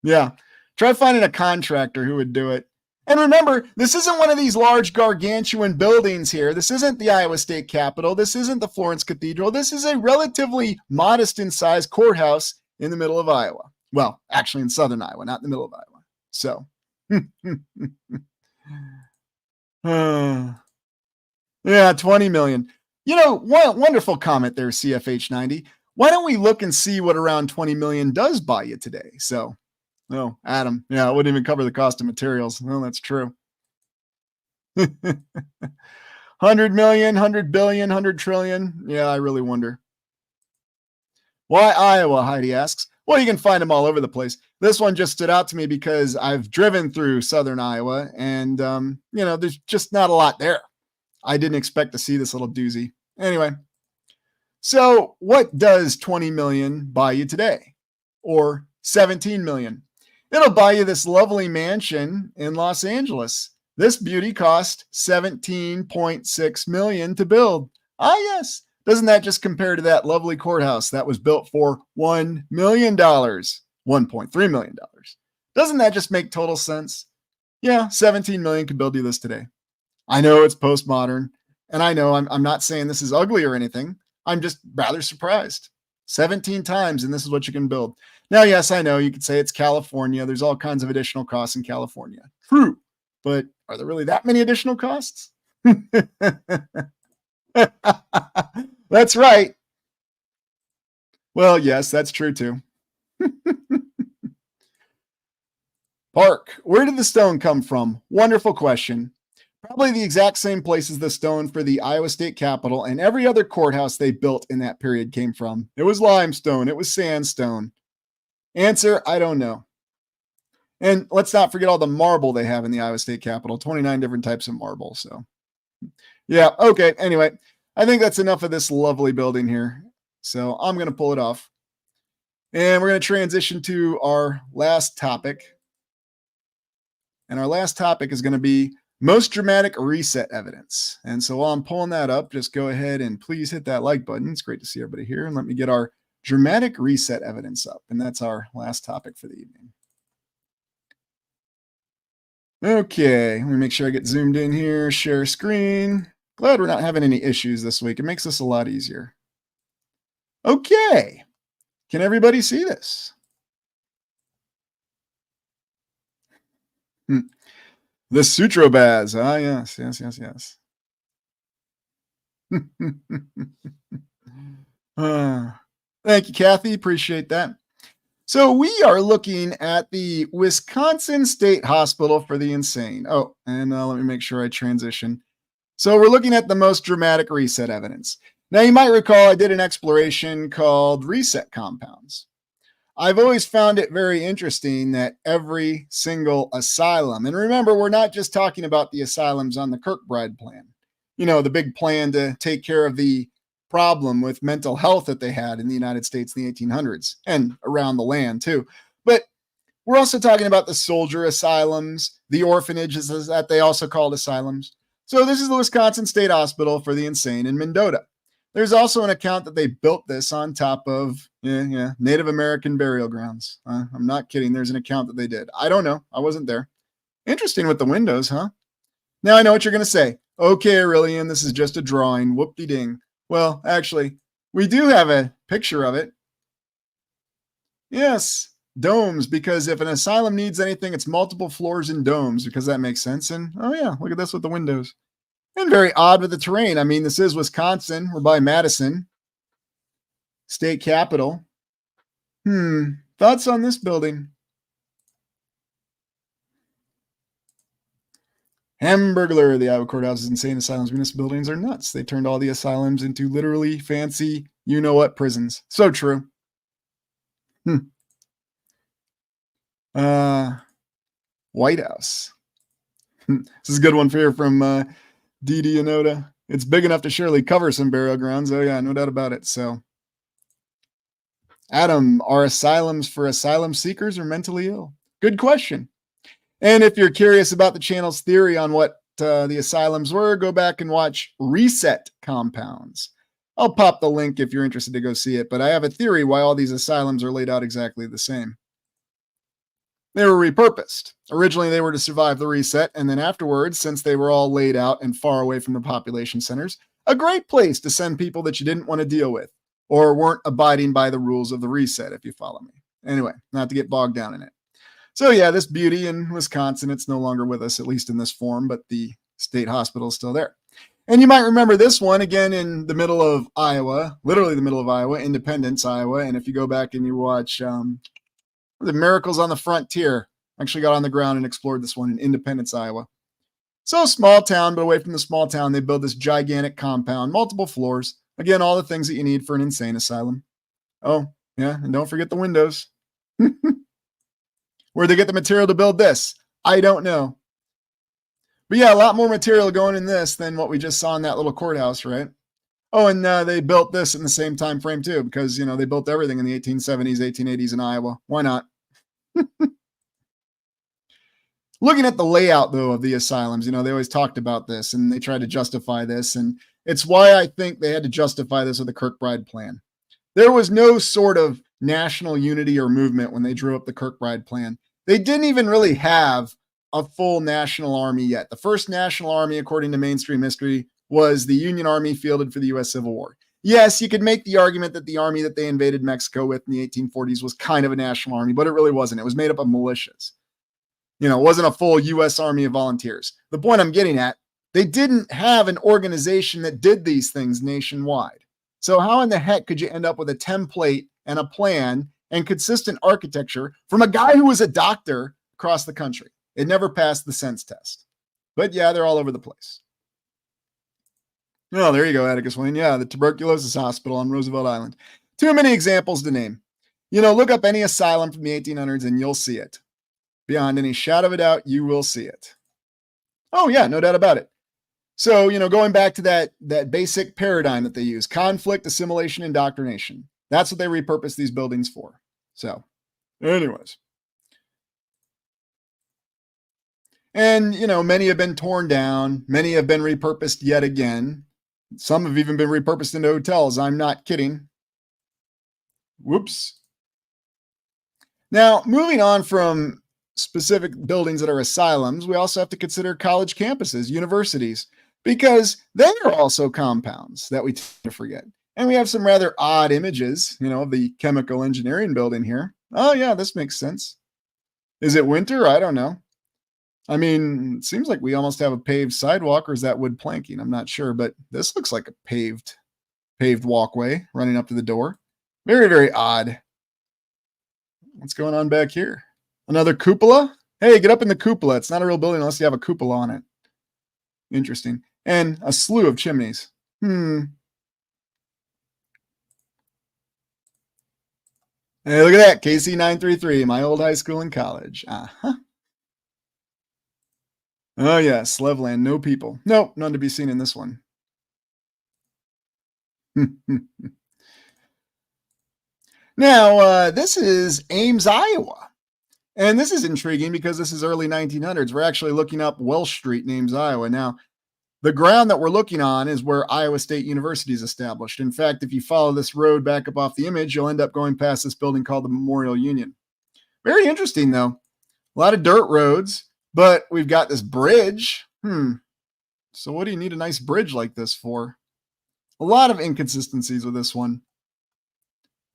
Yeah. Try finding a contractor who would do it. And remember, this isn't one of these large gargantuan buildings here. This isn't the Iowa State Capitol. This isn't the Florence Cathedral. This is a relatively modest in size courthouse in the middle of Iowa. Well, actually in southern Iowa, not in the middle of Iowa. So, yeah, 20 million. Wonderful comment there, CFH90. Why don't we look and see what around 20 million does buy you today? So, Adam. Yeah, it wouldn't even cover the cost of materials. Well, that's true. 100 million, 100 billion, 100 trillion. Yeah, I really wonder. Why Iowa, Heidi asks. Well, you can find them all over the place. This one just stood out to me because I've driven through southern Iowa and, there's just not a lot there. I didn't expect to see this little doozy. Anyway, so what does 20 million buy you today? Or 17 million? It'll buy you this lovely mansion in Los Angeles. This beauty cost 17.6 million to build. Ah, yes. Doesn't that just compare to that lovely courthouse that was built for $1 million, $1.3 million? Doesn't that just make total sense? Yeah, 17 million could build you this today. I know it's postmodern, and I know I'm not saying this is ugly or anything. I'm just rather surprised. 17 times, and this is what you can build. Now, yes, I know you could say it's California. There's all kinds of additional costs in California. True. But are there really that many additional costs? That's right. Well, yes, that's true too. Park, where did the stone come from? Wonderful question. Probably the exact same place as the stone for the Iowa State Capitol and every other courthouse they built in that period came from. It was limestone, it was sandstone. Answer, I don't know. And let's not forget all the marble they have in the Iowa State Capitol, 29 different types of marble. So, yeah, okay. Anyway, I think that's enough of this lovely building here. So I'm going to pull it off. And we're going to transition to our last topic. And our last topic is going to be most dramatic reset evidence. And so while I'm pulling that up, just go ahead and please hit that like button. It's great to see everybody here. And let me get our dramatic reset evidence up. And that's our last topic for the evening. Okay, let me make sure I get zoomed in here, share screen. Glad we're not having any issues this week. It makes this a lot easier. Okay, can everybody see this? The Sutrobaz. Ah, yes. Thank you, Kathy. Appreciate that. So we are looking at the Wisconsin State Hospital for the Insane. Oh, and let me make sure I transition. So we're looking at the most dramatic reset evidence. Now, you might recall I did an exploration called Reset Compounds. I've always found it very interesting that every single asylum, and remember, we're not just talking about the asylums on the Kirkbride plan, you know, the big plan to take care of the problem with mental health that they had in the United States in the 1800s and around the land too. But we're also talking about the soldier asylums, the orphanages that they also called asylums. So this is the Wisconsin State Hospital for the Insane in Mendota. There's also an account that they built this on top of Native American burial grounds. I'm not kidding. There's an account that they did. I don't know. I wasn't there. Interesting with the windows, huh? Now I know what you're going to say. Okay, Aurelian, this is just a drawing. Whoop-de-ding. Well, actually, we do have a picture of it. Yes, domes, because if an asylum needs anything, it's multiple floors and domes, because that makes sense. And, oh yeah, look at this with the windows. And very odd with the terrain. I mean, this is Wisconsin. We're by Madison, state capital. Thoughts on this building? Hamburglar, the Iowa courthouses, insane asylums, municipal buildings are nuts. They turned all the asylums into literally fancy, you-know-what prisons. So true. White House. This is a good one for here from Didi Anoda. It's big enough to surely cover some burial grounds. Oh yeah, no doubt about it. So, Adam, are asylums for asylum seekers or mentally ill? Good question. And if you're curious about the channel's theory on what the asylums were, go back and watch Reset Compounds. I'll pop the link if you're interested to go see it, but I have a theory why all these asylums are laid out exactly the same. They were repurposed. Originally, they were to survive the reset, and then afterwards, since they were all laid out and far away from the population centers, a great place to send people that you didn't want to deal with or weren't abiding by the rules of the reset, if you follow me. Anyway, not to get bogged down in it. So yeah, this beauty in Wisconsin, it's no longer with us, at least in this form, but the state hospital is still there. And you might remember this one, again, in the middle of Iowa, literally the middle of Iowa, Independence, Iowa. And if you go back and you watch The Miracles on the Frontier, actually got on the ground and explored this one in Independence, Iowa. So small town, but away from the small town, they build this gigantic compound, multiple floors. Again, all the things that you need for an insane asylum. Oh, yeah, and don't forget the windows. Where'd they get the material to build this? I don't know. But yeah, a lot more material going in this than what we just saw in that little courthouse, right? Oh, and they built this in the same time frame too, because, you know, they built everything in the 1870s, 1880s in Iowa. Why not? A Looking at the layout, though, of the asylums, they always talked about this and they tried to justify this. And it's why I think they had to justify this with the Kirkbride plan. There was no sort of national unity or movement when they drew up the Kirkbride plan. They didn't even really have a full national army yet. The first national army, according to mainstream history, was the Union Army fielded for the U.S. Civil War. Yes, you could make the argument that the army that they invaded Mexico with in the 1840s was kind of a national army, but it really wasn't. It was made up of militias. It wasn't a full U.S. Army of volunteers. The point I'm getting at, they didn't have an organization that did these things nationwide. So how in the heck could you end up with a template and a plan and consistent architecture from a guy who was a doctor across the country? It never passed the sense test. But yeah, they're all over the place. Oh, there you go, Atticus Wayne. Yeah, the tuberculosis hospital on Roosevelt Island. Too many examples to name. Look up any asylum from the 1800s and you'll see it. Beyond any shadow of a doubt, you will see it. Oh, yeah, no doubt about it. So, going back to that basic paradigm that they use, conflict, assimilation, indoctrination. That's what they repurpose these buildings for. So, anyways. And, many have been torn down. Many have been repurposed yet again. Some have even been repurposed into hotels. I'm not kidding. Whoops. Now, moving on from specific buildings that are asylums, we also have to consider college campuses, universities, because they are also compounds that we tend to forget. And we have some rather odd images, of the chemical engineering building here. Oh, yeah, this makes sense. Is it winter? I don't know. I mean, it seems like we almost have a paved sidewalk, or is that wood planking? I'm not sure, but this looks like a paved walkway running up to the door. Very, very odd. What's going on back here? Another cupola? Hey, get up in the cupola. It's not a real building unless you have a cupola on it. Interesting. And a slew of chimneys. Hey, look at that. KC933, my old high school and college. Uh-huh. Oh, yeah. Slevland, no people. Nope, none to be seen in this one. Now, this is Ames, Iowa. And this is intriguing because this is early 1900s. We're actually looking up Welsh Street in Ames, Iowa. Now, the ground that we're looking on is where Iowa State University is established. In fact, if you follow this road back up off the image, you'll end up going past this building called the Memorial Union. Very interesting, though. A lot of dirt roads, but we've got this bridge. So what do you need a nice bridge like this for? A lot of inconsistencies with this one.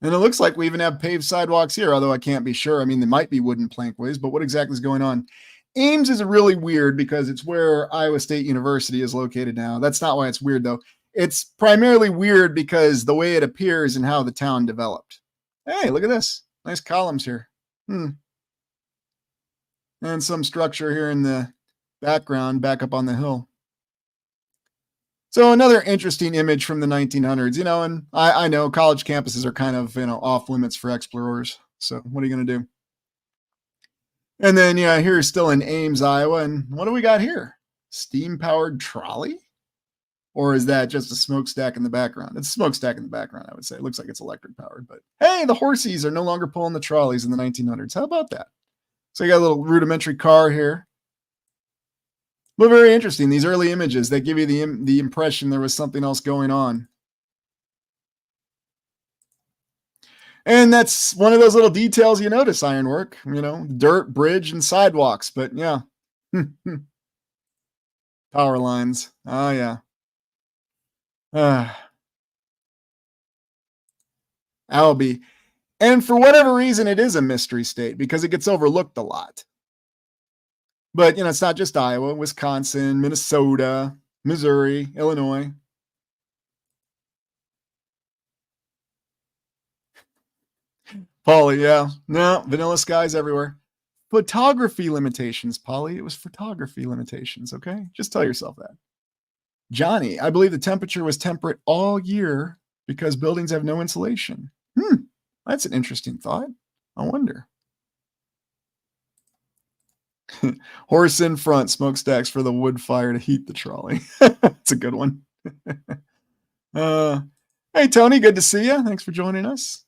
And it looks like we even have paved sidewalks here, although I can't be sure. I mean, they might be wooden plankways, but what exactly is going on? Ames is really weird because it's where Iowa State University is located now. That's not why it's weird, though. It's primarily weird because the way it appears and how the town developed. Hey, look at this. Nice columns here. And some structure here in the background, back up on the hill. So another interesting image from the 1900s, and I know college campuses are kind of, off limits for explorers. So what are you going to do? And then, here's still in Ames, Iowa. And what do we got here? Steam-powered trolley? Or is that just a smokestack in the background? It's a smokestack in the background, I would say. It looks like it's electric-powered. But, hey, the horsies are no longer pulling the trolleys in the 1900s. How about that? So you got a little rudimentary car here. But very interesting. These early images, they give you the impression there was something else going on. And that's one of those little details you notice, ironwork, dirt, bridge, and sidewalks. But yeah. Power lines. Oh, yeah. Albie. And for whatever reason, it is a mystery state because it gets overlooked a lot. But, it's not just Iowa, Wisconsin, Minnesota, Missouri, Illinois. Polly, yeah. No, vanilla skies everywhere. Photography limitations, Polly. It was photography limitations, okay? Just tell yourself that. Johnny, I believe the temperature was temperate all year because buildings have no insulation. That's an interesting thought. I wonder. Horse in front, smokestacks for the wood fire to heat the trolley. That's a good one. Hey, Tony, good to see you. Thanks for joining us.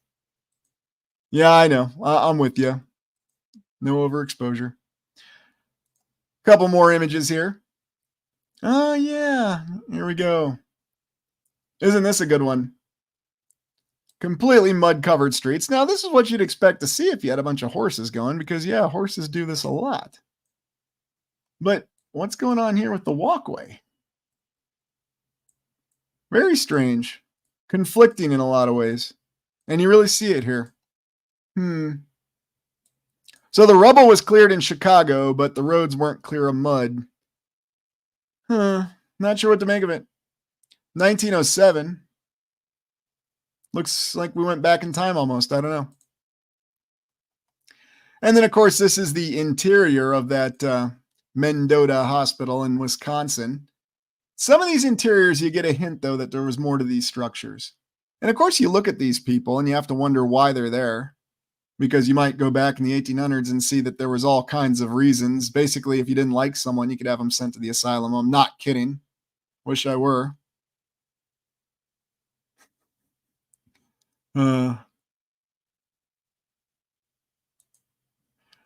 Yeah, I know. I'm with you. No overexposure. Couple more images here. Oh, yeah. Here we go. Isn't this a good one? Completely mud-covered streets. Now, this is what you'd expect to see if you had a bunch of horses going, because, yeah, horses do this a lot. But what's going on here with the walkway? Very strange. Conflicting in a lot of ways. And you really see it here. So the rubble was cleared in Chicago, but the roads weren't clear of mud. Not sure what to make of it. 1907. Looks like we went back in time almost. I don't know. And then, of course, this is the interior of that Mendota Hospital in Wisconsin. Some of these interiors, you get a hint, though, that there was more to these structures. And, of course, you look at these people and you have to wonder why they're there, because you might go back in the 1800s and see that there was all kinds of reasons. Basically, if you didn't like someone, you could have them sent to the asylum. I'm not kidding. Wish I were.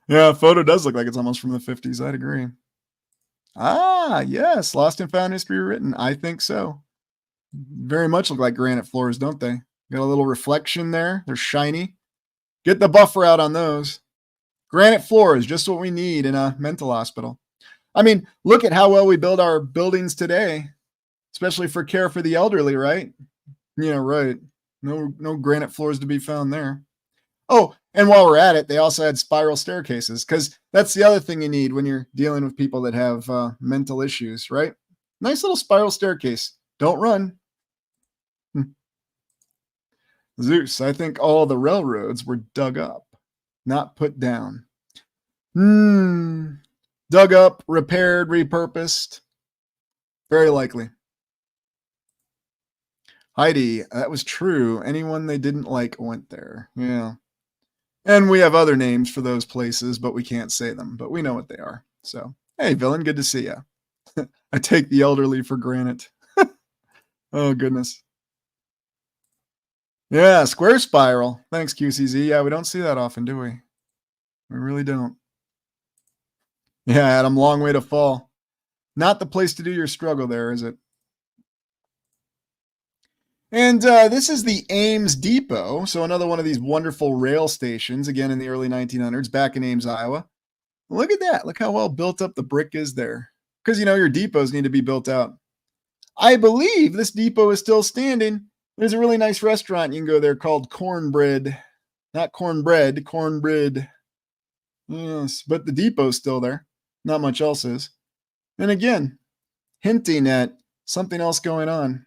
Yeah, photo does look like it's almost from the 50s. I'd agree. Ah, yes. Lost and Found History Written. I think so. Very much look like granite floors, don't they? Got a little reflection there. They're shiny. Get the buffer out on those. Granite floors, just what we need in a mental hospital. I mean, look at how well we build our buildings today, especially for care for the elderly, right? Yeah, right. No granite floors to be found there. Oh, and while we're at it, they also had spiral staircases, because that's the other thing you need when you're dealing with people that have mental issues, right? Nice little spiral staircase. Don't run. Zeus, I think all the railroads were dug up, not put down. Dug up, repaired, repurposed. Very likely. Heidi, that was true. Anyone they didn't like went there. Yeah. And we have other names for those places, but we can't say them, but we know what they are. So, hey, villain, good to see you. I take the elderly for granted. Oh, goodness. Yeah, square spiral. Thanks, QCZ. Yeah, we don't see that often, do we? We really don't. Yeah, Adam, long way to fall. Not the place to do your struggle there, is it? And this is the Ames Depot. So another one of these wonderful rail stations, again in the early 1900s, back in Ames, Iowa. Look at that. Look how well built up the brick is there. Because, your depots need to be built out. I believe this depot is still standing. There's a really nice restaurant you can go there called Cornbread. Not cornbread, cornbread. Yes, but the depot's still there. Not much else is. And again, hinting at something else going on.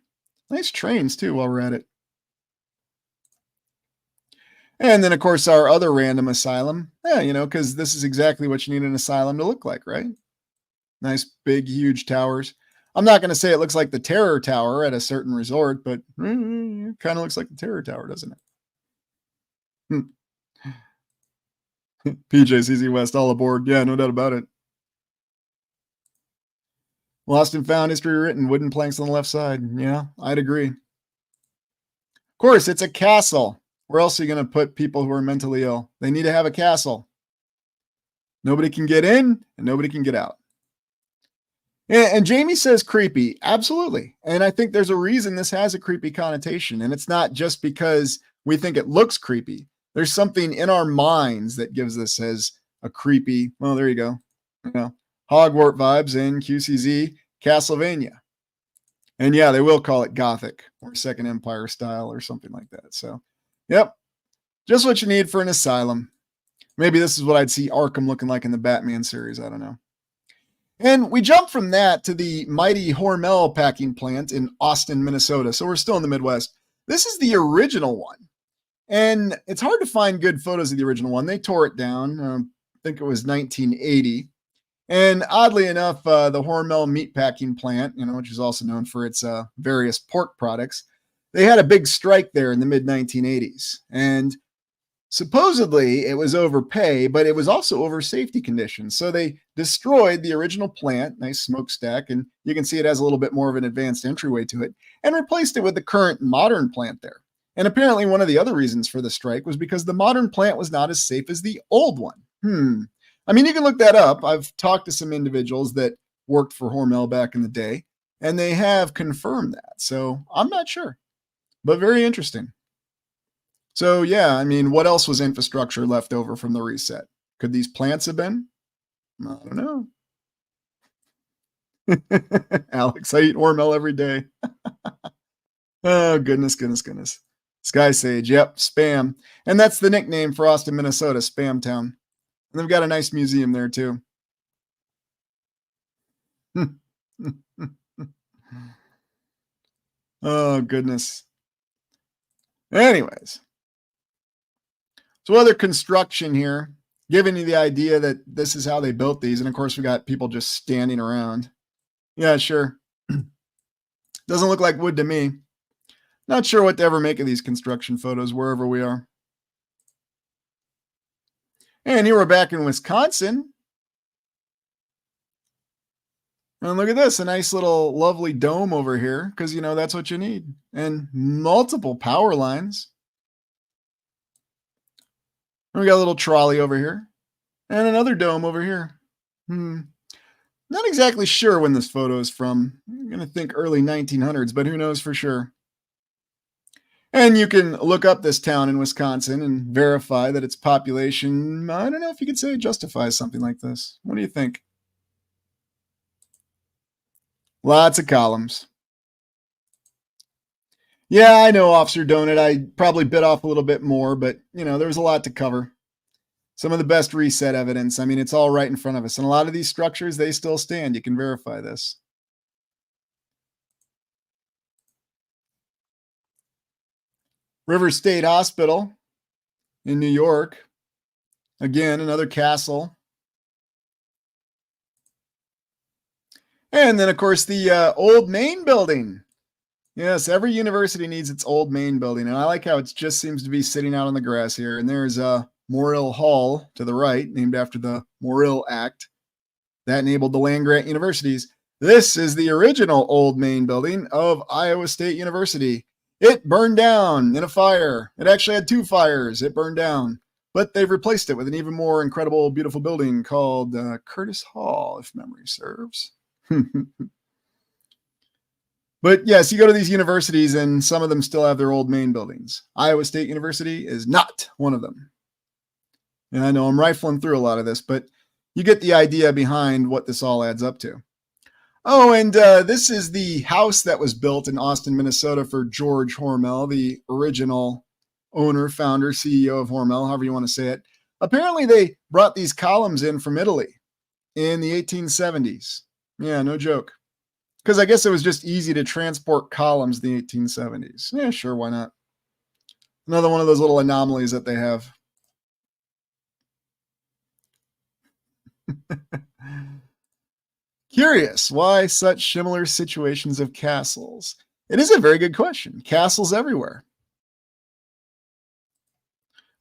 Nice trains, too, while we're at it. And then, of course, our other random asylum. Yeah, because this is exactly what you need an asylum to look like, right? Nice, big, huge towers. I'm not going to say it looks like the Terror Tower at a certain resort, but it kind of looks like the Terror Tower, doesn't it? PJCZ West, all aboard. Yeah, no doubt about it. Lost and Found History Written, wooden planks on the left side. Yeah, I'd agree. Of course, it's a castle. Where else are you going to put people who are mentally ill? They need to have a castle. Nobody can get in and nobody can get out. And Jamie says creepy. Absolutely. And I think there's a reason this has a creepy connotation. And it's not just because we think it looks creepy. There's something in our minds that gives this as a creepy, well, there you go. Hogwarts vibes in QCZ, Castlevania. And yeah, they will call it Gothic or Second Empire style or something like that. So, yep. Just what you need for an asylum. Maybe this is what I'd see Arkham looking like in the Batman series. I don't know. And we jump from that to the mighty Hormel packing plant in Austin, Minnesota. So we're still in the Midwest. This is the original one. And it's hard to find good photos of the original one. They tore it down. I think it was 1980. And oddly enough, the Hormel meatpacking plant, which is also known for its various pork products, they had a big strike there in the mid-1980s. And supposedly it was overpay, but it was also over safety conditions. So they destroyed the original plant, nice smokestack, and you can see it has a little bit more of an advanced entryway to it, and replaced it with the current modern plant there. And apparently one of the other reasons for the strike was because the modern plant was not as safe as the old one. I mean, you can look that up. I've talked to some individuals that worked for Hormel back in the day, and they have confirmed that. So I'm not sure, but very interesting. So, yeah, I mean, what else was infrastructure left over from the reset? Could these plants have been? I don't know. Alex, I eat Hormel every day. Oh, goodness, goodness, goodness. Sky Sage, yep, spam. And that's the nickname for Austin, Minnesota, Spam Town. And they've got a nice museum there, too. Oh, goodness. Anyways, so other construction here, giving you the idea that this is how they built these. And of course, we got people just standing around. Yeah, sure. Doesn't look like wood to me. Not sure what to ever make of these construction photos wherever we are. And here we're back in Wisconsin. And look at this, a nice little lovely dome over here, because, you know, that's what you need. And multiple power lines. And we got a little trolley over here. And another dome over here. Not exactly sure when this photo is from. I'm going to think early 1900s, but who knows for sure. And you can look up this town in Wisconsin and verify that its population, I don't know if you could say justifies something like this. What do you think? Lots of columns. Yeah, I know, Officer Donut. I probably bit off a little bit more, but, you know, there was a lot to cover. Some of the best reset evidence. I mean, it's all right in front of us. And a lot of these structures, they still stand. You can verify this. River State Hospital in New York. Again, another castle. And then, of course, the old main building. Yes, every university needs its old main building. And I like how it just seems to be sitting out on the grass here. And there's Morrill Hall to the right, named after the Morrill Act. That enabled the land grant universities. This is the original old main building of Iowa State University. It burned down in a fire. It actually had 2 fires. It burned down. But they've replaced it with an even more incredible, beautiful building called Curtis Hall, if memory serves. But yes, you go to these universities and some of them still have their old main buildings. Iowa State University is not one of them. And I know I'm rifling through a lot of this, but you get the idea behind what this all adds up to. Oh, and this is the house that was built in Austin, Minnesota for George Hormel, the original owner, founder, CEO of Hormel, however you want to say it. Apparently, they brought these columns in from Italy in the 1870s. Yeah, no joke. Because I guess it was just easy to transport columns in the 1870s. Yeah, sure, why not? Another one of those little anomalies that they have. Curious, why such similar situations of castles? It is a very good question. Castles everywhere.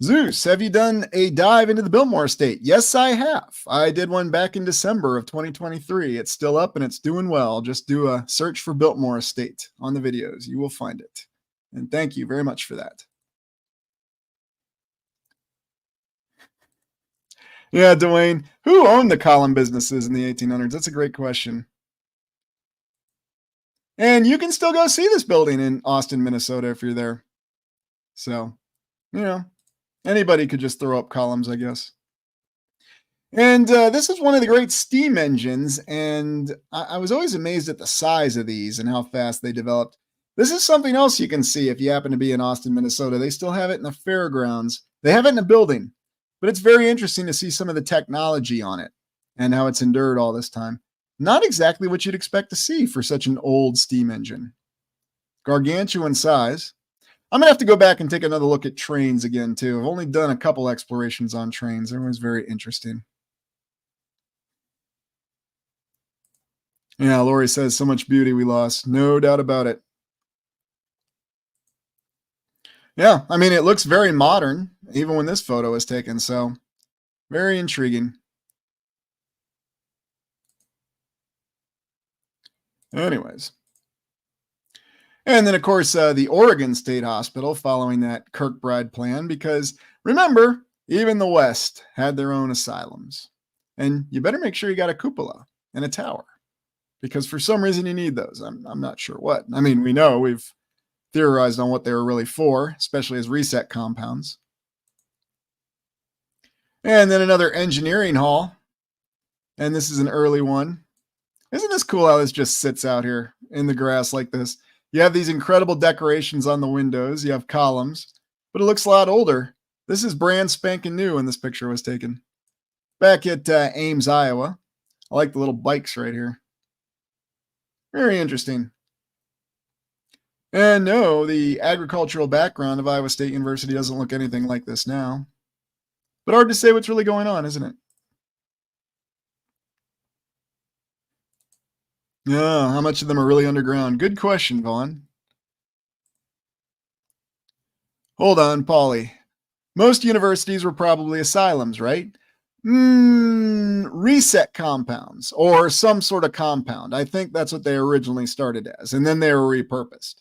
Zeus, have you done a dive into the Biltmore estate? Yes, I have. I did one back in December of 2023. It's still up and it's doing well. Just do a search for Biltmore estate on the videos. You will find it. And thank you very much for that. Yeah, Dwayne, who owned the column businesses in the 1800s? That's a great question. And you can still go see this building in Austin, Minnesota if you're there. So, you know, anybody could just throw up columns, I guess. And this is one of the great steam engines. And I was always amazed at the size of these and how fast they developed. This is something else you can see if you happen to be in Austin, Minnesota. They still have it in the fairgrounds. They have it in a building, but it's very interesting to see some of the technology on it and how it's endured all this time. Not exactly what you'd expect to see for such an old steam engine. Gargantuan size. I'm going to have to go back and take another look at trains again, too. I've only done a couple explorations on trains. They're always very interesting. Yeah, Lori says, so much beauty we lost. No doubt about it. Yeah, I mean, it looks very modern, even when this photo is taken, so very intriguing. Anyways. And then, of course, the Oregon State Hospital following that Kirkbride plan, because remember, even the West had their own asylums. And you better make sure you got a cupola and a tower because for some reason you need those. I'm not sure what. I mean, we know we've theorized on what they were really for, especially as reset compounds. And then another engineering hall. And this is an early one. Isn't this cool how this just sits out here in the grass like this? You have these incredible decorations on the windows. You have columns, but it looks a lot older. This is brand spanking new when this picture was taken. Back at Ames, Iowa. I like the little bikes right here. Very interesting. And no, the agricultural background of Iowa State University doesn't look anything like this now. But hard to say what's really going on, isn't it? Yeah, how much of them are really underground? Good question, Vaughn. Hold on, Polly. Most universities were probably asylums, right? Reset compounds or some sort of compound. I think that's what they originally started as, and then they were repurposed.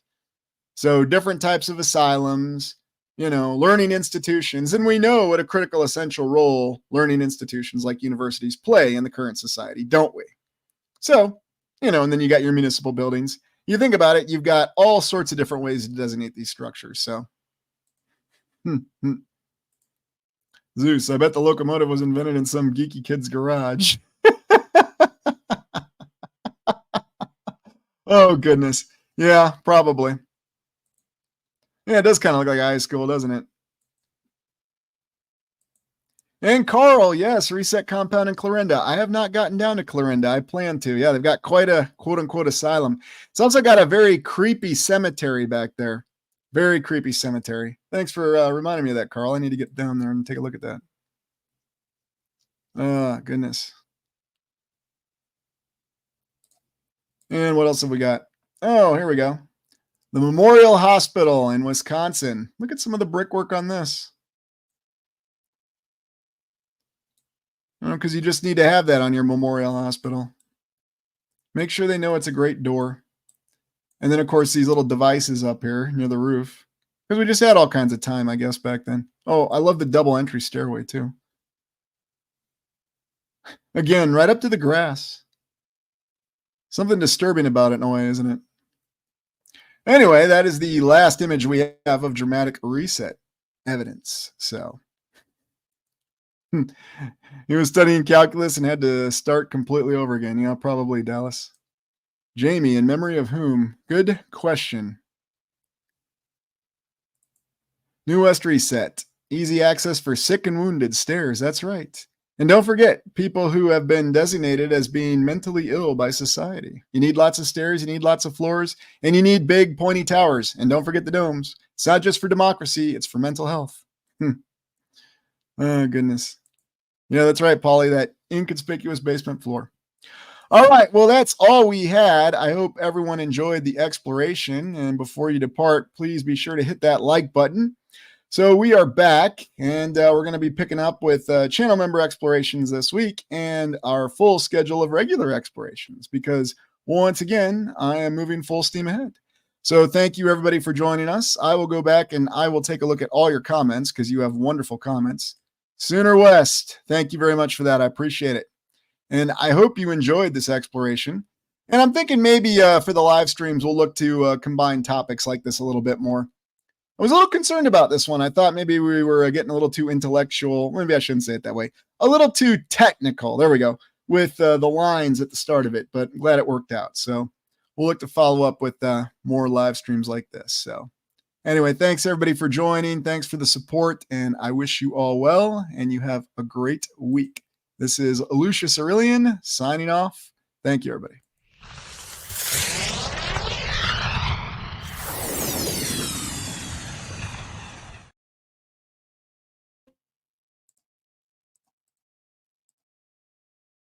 So different types of asylums, learning institutions, and we know what a critical essential role learning institutions like universities play in the current society, don't we? So, and then you got your municipal buildings. You think about it, you've got all sorts of different ways to designate these structures. So, Zeus, I bet the locomotive was invented in some geeky kid's garage. Oh, goodness. Yeah, probably. Yeah, it does kind of look like high school, doesn't it? And Carl, yes, reset compound in Clarinda. I have not gotten down to Clarinda. I plan to. Yeah, they've got quite a quote unquote asylum. It's also got a very creepy cemetery back there. Very creepy cemetery. Thanks for reminding me of that, Carl. I need to get down there and take a look at that. Oh, goodness. And what else have we got? Oh, here we go. The Memorial Hospital in Wisconsin. Look at some of the brickwork on this. Because you just need to have that on your Memorial Hospital. Make sure they know it's a great door. And then, of course, these little devices up here near the roof. Because we just had all kinds of time, I guess, back then. Oh, I love the double entry stairway, too. Again, right up to the grass. Something disturbing about it in a way, isn't it? Anyway, that is the last image we have of dramatic reset evidence. So he was studying calculus and had to start completely over again. Yeah, probably Dallas. Jamie, in memory of whom? Good question. New West Reset. Easy access for sick and wounded stairs. That's right. And don't forget, people who have been designated as being mentally ill by society. You need lots of stairs, you need lots of floors, and you need big pointy towers. And don't forget the domes. It's not just for democracy, it's for mental health. Oh, goodness. Yeah, that's right, Polly, that inconspicuous basement floor. All right, well, that's all we had. I hope everyone enjoyed the exploration. And before you depart, please be sure to hit that like button. So we are back, and we're going to be picking up with channel member explorations this week and our full schedule of regular explorations because, once again, I am moving full steam ahead. So thank you, everybody, for joining us. I will go back and I will take a look at all your comments because you have wonderful comments. Sooner West, thank you very much for that. I appreciate it. And I hope you enjoyed this exploration. And I'm thinking maybe for the live streams, we'll look to combine topics like this a little bit more. I was a little concerned about this one. I thought maybe we were getting a little too intellectual. Maybe I shouldn't say it that way. A little too technical. There we go. With the lines at the start of it, but I'm glad it worked out. So we'll look to follow up with more live streams like this. So anyway, thanks everybody for joining. Thanks for the support. And I wish you all well and you have a great week. This is Lucius Aurelian signing off. Thank you, everybody.